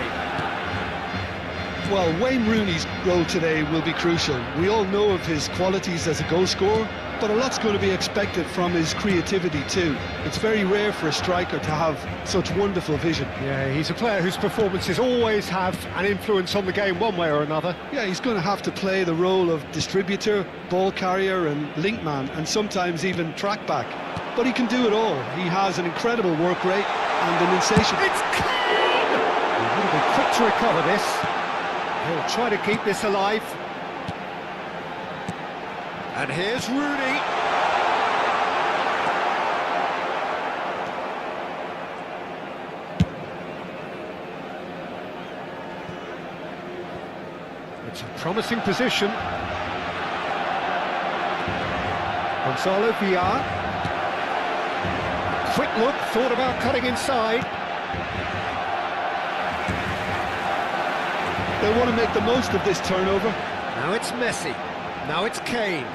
Well, Wayne Rooney's goal today will be crucial. We all know of his qualities as a goal scorer, but a lot's going to be expected from his creativity too. It's very rare for a striker to have such wonderful vision. Yeah, he's a player whose performances always have an influence on the game one way or another. Yeah, he's going to have to play the role of distributor, ball carrier and link man, and sometimes even track back. But he can do it all. He has an incredible work rate and an insatiable... It's Kane! He'll be quick to recover this. He'll try to keep this alive. And here's Rooney. It's a promising position. Gonzalo Villar. Quick look, thought about cutting inside. They want to make the most of this turnover. Now it's Messi. Now it's Kane.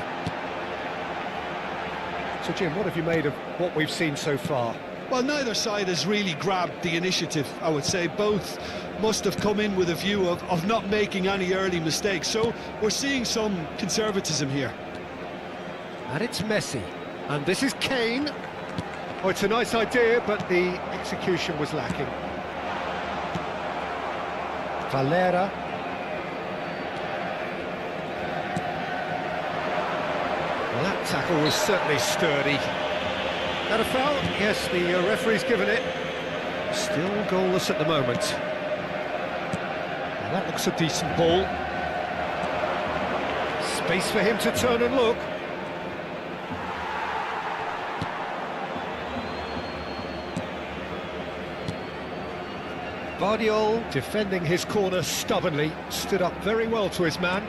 So Jim, what have you made of what we've seen so far? Well, neither side has really grabbed the initiative, I would say. Both must have come in with a view of not making any early mistakes. So we're seeing some conservatism here. And it's Messi. And this is Kane. Oh, it's a nice idea, but the execution was lacking. Valera. Well, that tackle was certainly sturdy. That a foul? Yes, the referee's given it. Still goalless at the moment. Well, that looks a decent ball. Space for him to turn and look. Guardiola, defending his corner stubbornly, stood up very well to his man.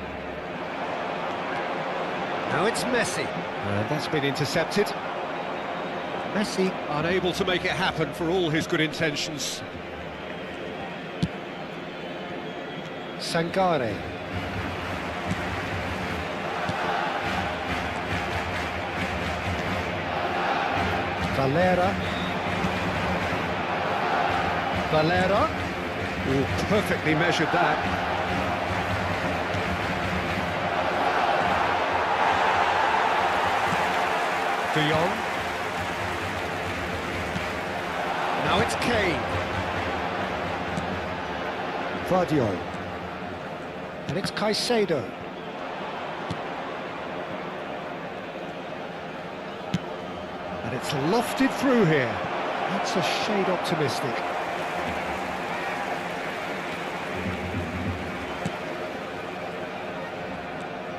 Now it's Messi. And that's been intercepted. Messi unable to make it happen for all his good intentions. Sangare. Valera. Ooh, perfectly measured that. De Jong. Now it's Kane. Guardiola. And it's Caicedo. And it's lofted through here. That's a shade optimistic.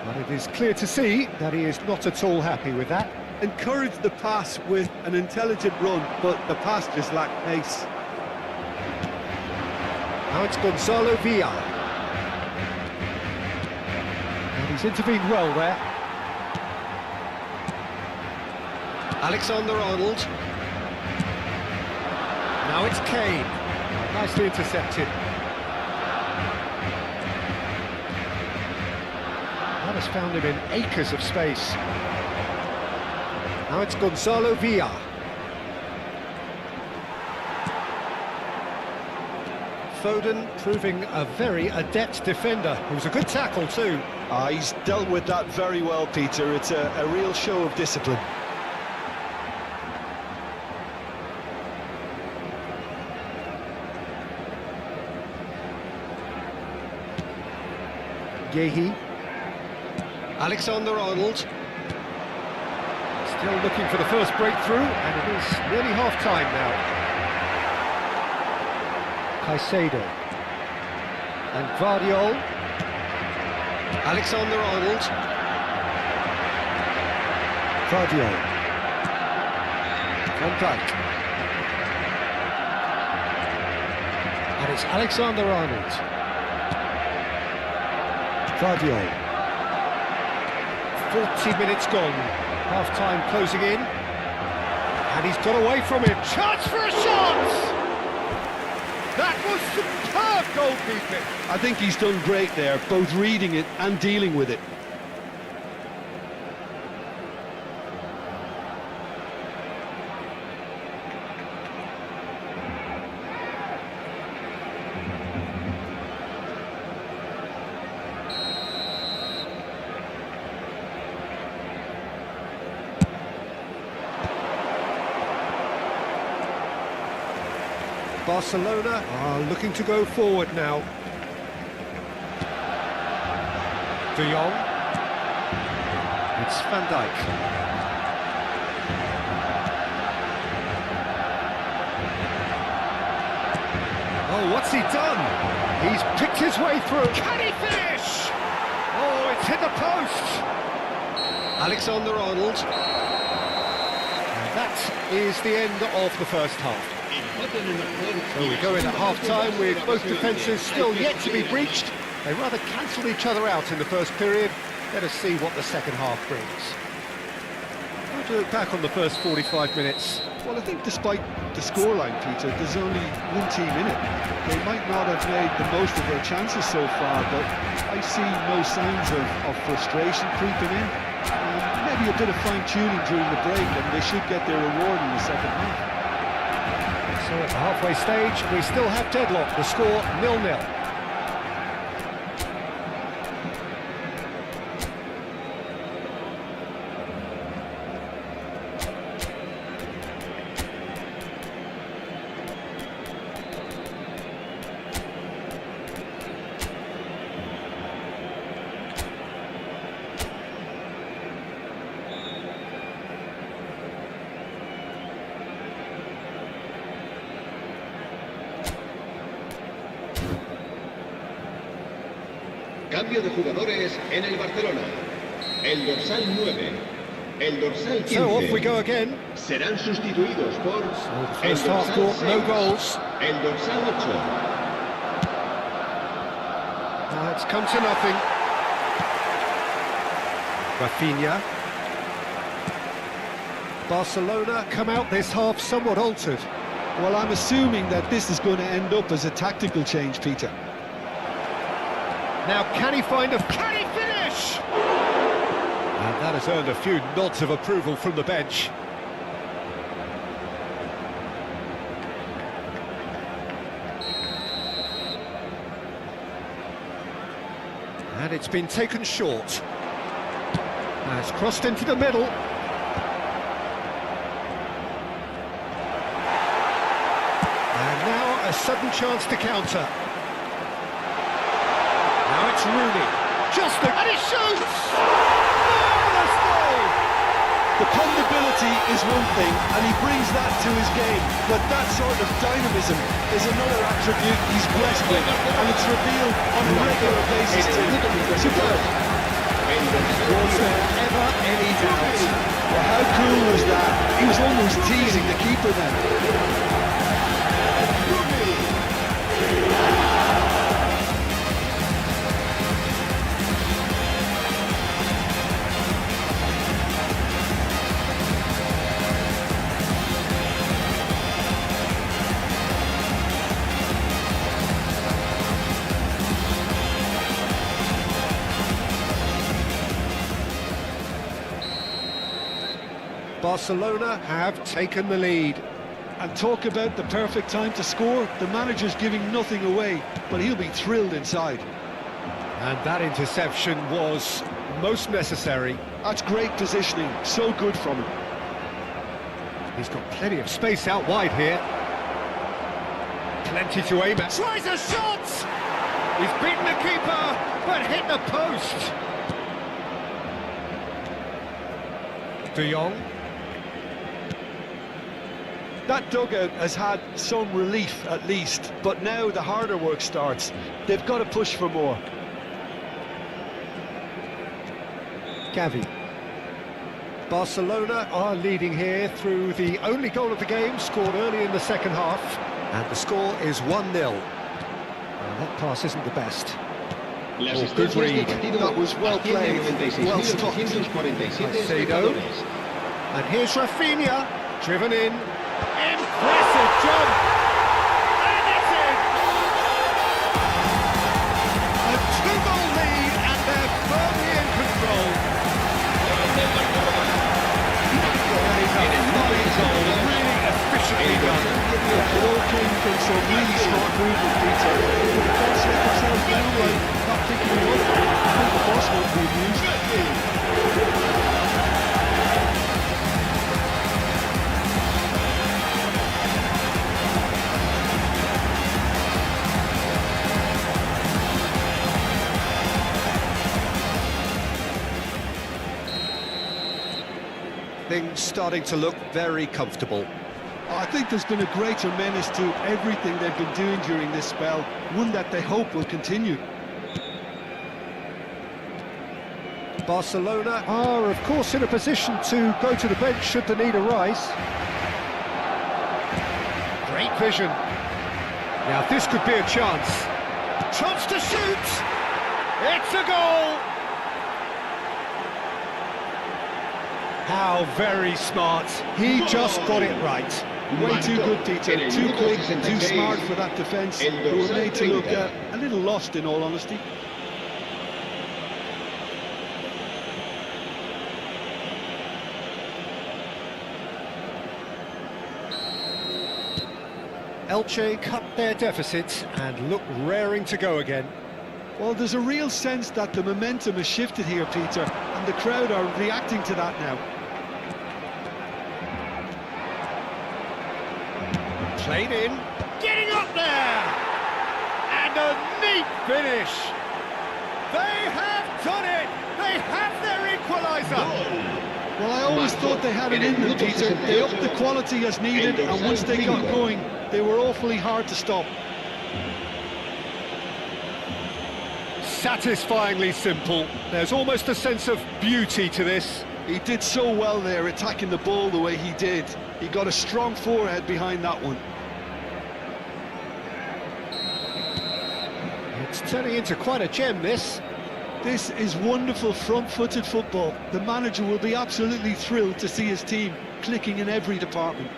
But it is clear to see that he is not at all happy with that. Encourage the pass with an intelligent run, but the pass just lacked pace. Now it's Gonzalo Villar. And he's intervened well there. Alexander-Arnold. Now it's Kane. Nicely intercepted. That has found him in acres of space. Now it's Gonzalo Villar. Foden proving a very adept defender. It was a good tackle too. He's dealt with that very well, Peter. It's a real show of discipline. Yehi. Alexander-Arnold. Still looking for the first breakthrough, and it is nearly half-time now. Caicedo. And Guardiola. Alexander-Arnold. Guardiola. Van Dijk. And it's Alexander-Arnold. Guardiola. 40 minutes gone. Half-time closing in. And he's got away from him. Chance for a shot! That was superb goalkeeping. I think he's done great there, both reading it and dealing with it. Barcelona are looking to go forward now. De Jong. It's Van Dijk. Oh, what's he done? He's picked his way through. Can he finish? Oh, it's hit the post. Alexander-Arnold. And that is the end of the first half. So we go in at half-time with both defences still yet to be breached. They rather cancelled each other out in the first period. Let us see what the second half brings. How do you look back on the first 45 minutes? Well, I think despite the scoreline, Peter, there's only one team in it. They might not have made the most of their chances so far, but I see no signs of frustration creeping in. Maybe a bit of fine-tuning during the break, and they should get their reward in the second half. So at the halfway stage, we still have deadlock. The score 0-0. Cambio de jugadores en el Barcelona. El dorsal 9, el dorsal 15. So off we go again. Serán sustituidos por el First half dorsal score, no 6, goals. el dorsal 8. It's come to nothing. Rafinha. Barcelona come out this half somewhat altered. Well, I'm assuming that this is going to end up as a tactical change, Peter. Now, can he finish? And that has earned a few nods of approval from the bench. And it's been taken short. Now it's crossed into the middle. And now a sudden chance to counter. Now it's Rooney, and he shoots! Marvellous goal! Dependability is one thing, and he brings that to his game, but that sort of dynamism is another attribute he's blessed with, and it's revealed on a regular basis too. Superb! Was there ever any doubt? Well, how cool was that? He was almost teasing the keeper then. Barcelona have taken the lead. And talk about the perfect time to score. The manager's giving nothing away, but he'll be thrilled inside. And that interception was most necessary. That's great positioning, so good from him. He's got plenty of space out wide here. Plenty to aim at. Tries a shot! He's beaten the keeper, but hit the post. De Jong. That dugout has had some relief at least, but now the harder work starts. They've got to push for more. Gavi. Barcelona are leading here through the only goal of the game, scored early in the second half. And the score is 1-0. That pass isn't the best. Oh, good read. That was well played, well stopped. Caicedo. And here's Rafinha, driven in. Impressive jump! And it's in! A two-goal lead, and they're firmly in control. That is a fine goal, really efficiently done. It all came from some really smart movement, Peter. The defence let themselves down by not picking him up. I think the boss won't be amused. getting starting to look very comfortable. I think there's been a greater menace to everything they've been doing during this spell, one that they hope will continue. Barcelona are, of course, in a position to go to the bench should the need arise. Great vision. Now this could be a chance. Chance to shoot! It's a goal! How very smart. He just got it right. Way too good, Peter. Too quick, too smart for that defence, who were made to look a little lost, in all honesty. Elche cut their deficit and look raring to go again. Well, there's a real sense that the momentum has shifted here, Peter, and the crowd are reacting to that now. Played in, getting up there! And a neat finish! They have done it! They have their equaliser! Well, I always thought they had it in them, Peter. They upped the quality as needed, and once they got going, they were awfully hard to stop. Satisfyingly simple. There's almost a sense of beauty to this. He did so well there, attacking the ball the way he did. He got a strong forehead behind that one. It's turning into quite a gem, this. This is wonderful front-footed football. The manager will be absolutely thrilled to see his team clicking in every department.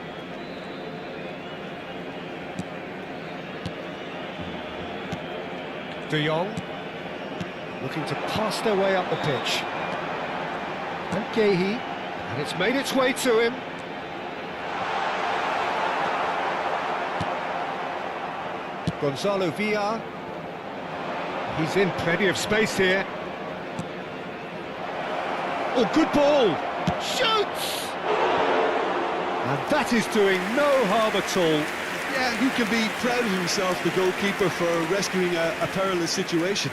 De Jong looking to pass their way up the pitch. And Guehi, and it's made its way to him. Gonzalo Villar. He's in plenty of space here. Oh, good ball! Shoots! And that is doing no harm at all. Yeah, he can be proud of himself, the goalkeeper, for rescuing a perilous situation.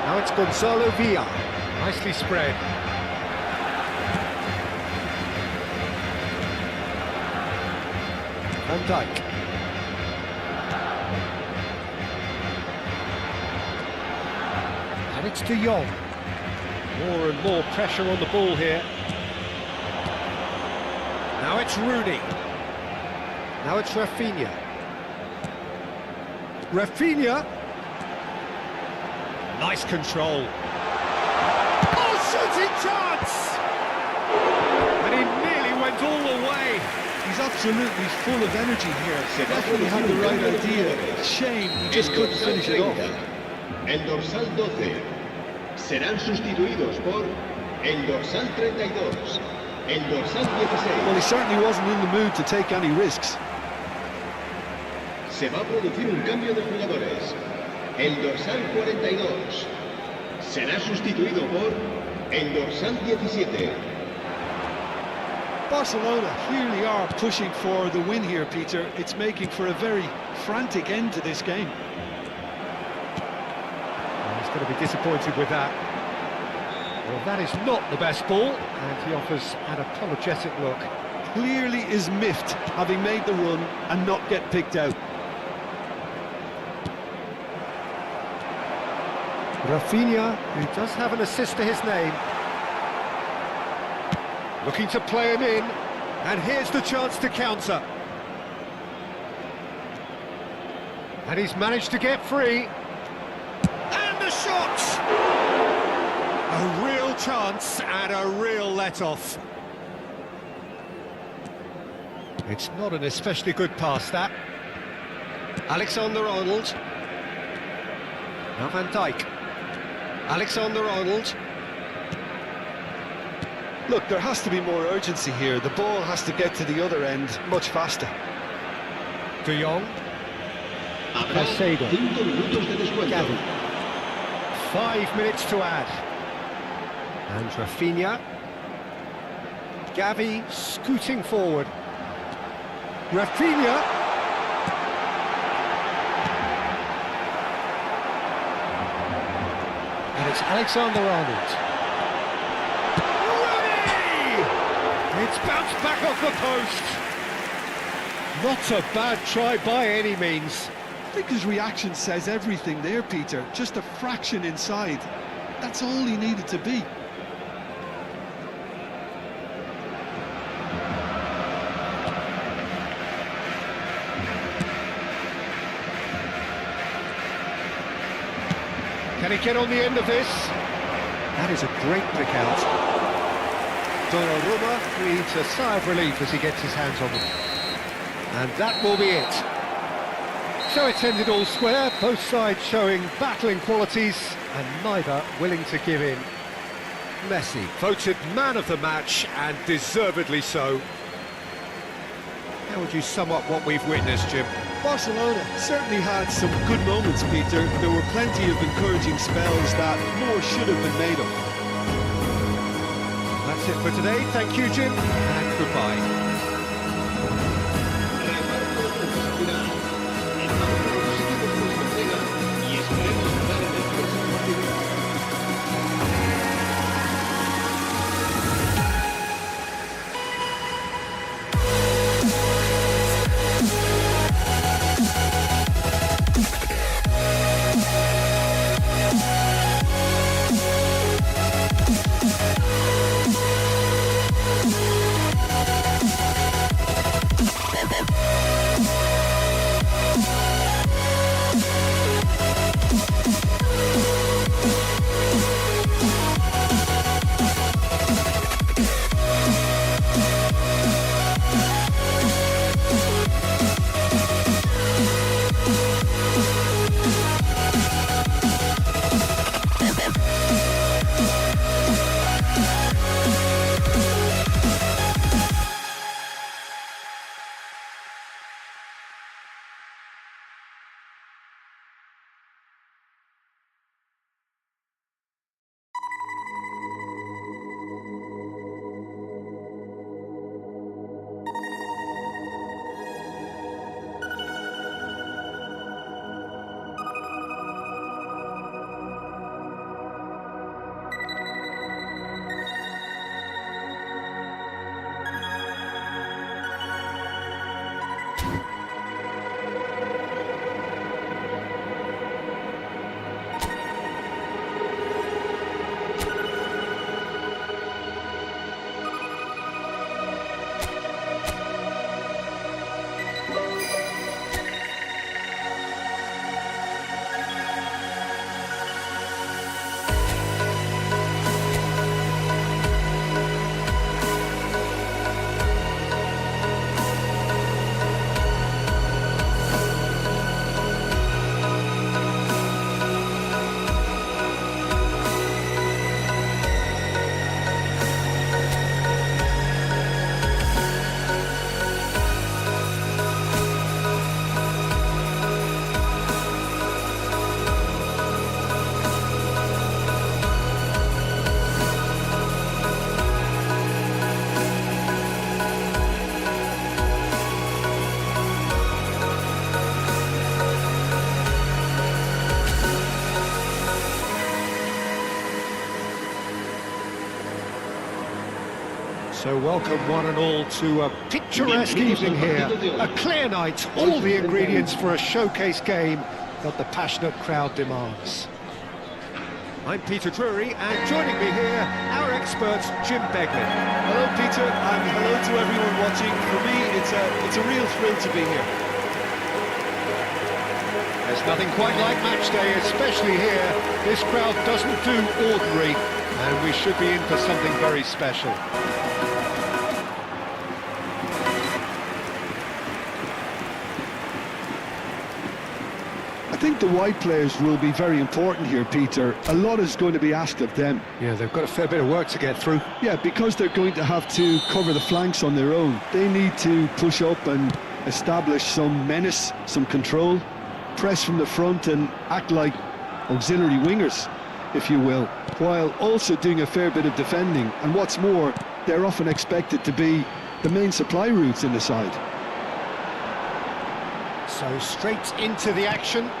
Now it's Gonzalo Villar. Nicely spread. Van Dijk. And it's De Jong. More and more pressure on the ball here. Now it's Rooney. Now it's Rafinha. Rafinha. Nice control. Oh, shooting chance! And he nearly went all the way. He's absolutely full of energy here. He definitely had the right idea. Shame, he just couldn't finish it off. El dorsal 12 serán sustituidos por el dorsal 32, el dorsal 16. Well, he certainly wasn't in the mood to take any risks. Se va a producir un cambio de jugadores. El dorsal 42 será sustituido por el dorsal 17. Barcelona clearly are pushing for the win here, Peter. It's making for a very frantic end to this game. He's going to be disappointed with that. Well, that is not the best ball, and he offers an apologetic look. Clearly is miffed, having made the run and not get picked out. Rafinha, who does have an assist to his name. Looking to play him in, and here's the chance to counter. And he's managed to get free. And the shot! A real chance and a real let-off. It's not an especially good pass, that. Alexander-Arnold. Now Van Dijk. Alexander-Arnold. Look, there has to be more urgency here. The ball has to get to the other end much faster. De Jong. Habrá Caicedo. 5 minutos de descuento. Gavi. 5 minutes to add. And Rafinha. Gavi scooting forward. Rafinha. It's Alexander-Arnold. Rooney! It's bounced back off the post. Not a bad try by any means. I think his reaction says everything there, Peter. Just a fraction inside. That's all he needed to be. Can he get on the end of this? That is a great pick out. Donnarumma breathes a sigh of relief as he gets his hands on them. And that will be it. So it's ended all square, both sides showing battling qualities and neither willing to give in. Messi voted man of the match, and deservedly so. How would you sum up what we've witnessed, Jim? Barcelona certainly had some good moments, Peter. There were plenty of encouraging spells that more should have been made of. That's it for today. Thank you, Jim, and goodbye. So welcome one and all to a picturesque evening here. A clear night, all the ingredients for a showcase game that the passionate crowd demands. I'm Peter Drury, and joining me here, our expert, Jim Beglin. Hello, Peter, and hello to everyone watching. For me, it's a real thrill to be here. There's nothing quite like match day, especially here. This crowd doesn't do ordinary, and we should be in for something very special. I think the wide players will be very important here, Peter. A lot is going to be asked of them. Yeah, they've got a fair bit of work to get through. Yeah, because they're going to have to cover the flanks on their own. They need to push up and establish some menace, some control, press from the front and act like auxiliary wingers, if you will, while also doing a fair bit of defending. And what's more, they're often expected to be the main supply routes in the side. So straight into the action.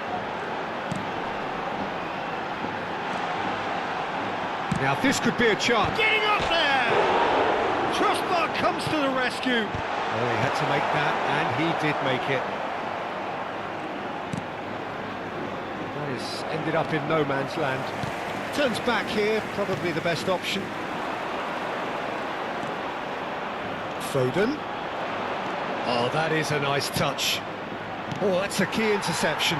Now this could be a chance. Getting up there! Trustbar comes to the rescue. Oh, he had to make that, and he did make it. That has ended up in no man's land. Turns back here, probably the best option. Foden. Oh, that is a nice touch. Oh, that's a key interception.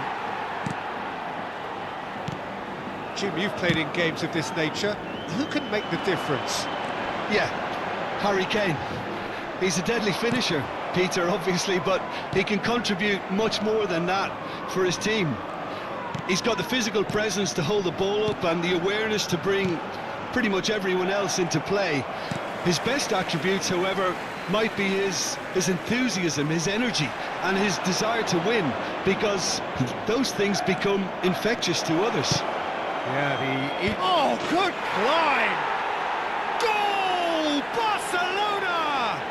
Jim, you've played in games of this nature. Who can make the difference? Yeah, Harry Kane. He's a deadly finisher, Peter, obviously, but he can contribute much more than that for his team. He's got the physical presence to hold the ball up and the awareness to bring pretty much everyone else into play. His best attributes, however, might be his enthusiasm, his energy, and his desire to win, because those things become infectious to others. Yeah, Oh, good line! Goal! Barcelona!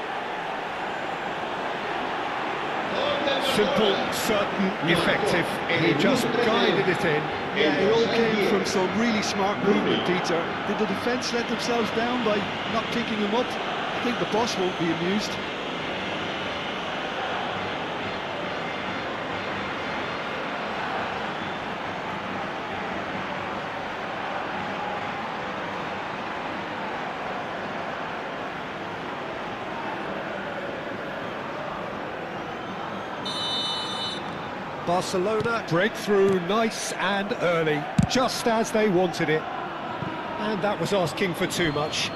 simple, certain, effective. He just guided it in. Yeah, it all came from some really smart movement, Peter. Did the defence let themselves down by not picking him up? I think the boss won't be amused. Barcelona breakthrough nice and early, just as they wanted it. And that was asking for too much.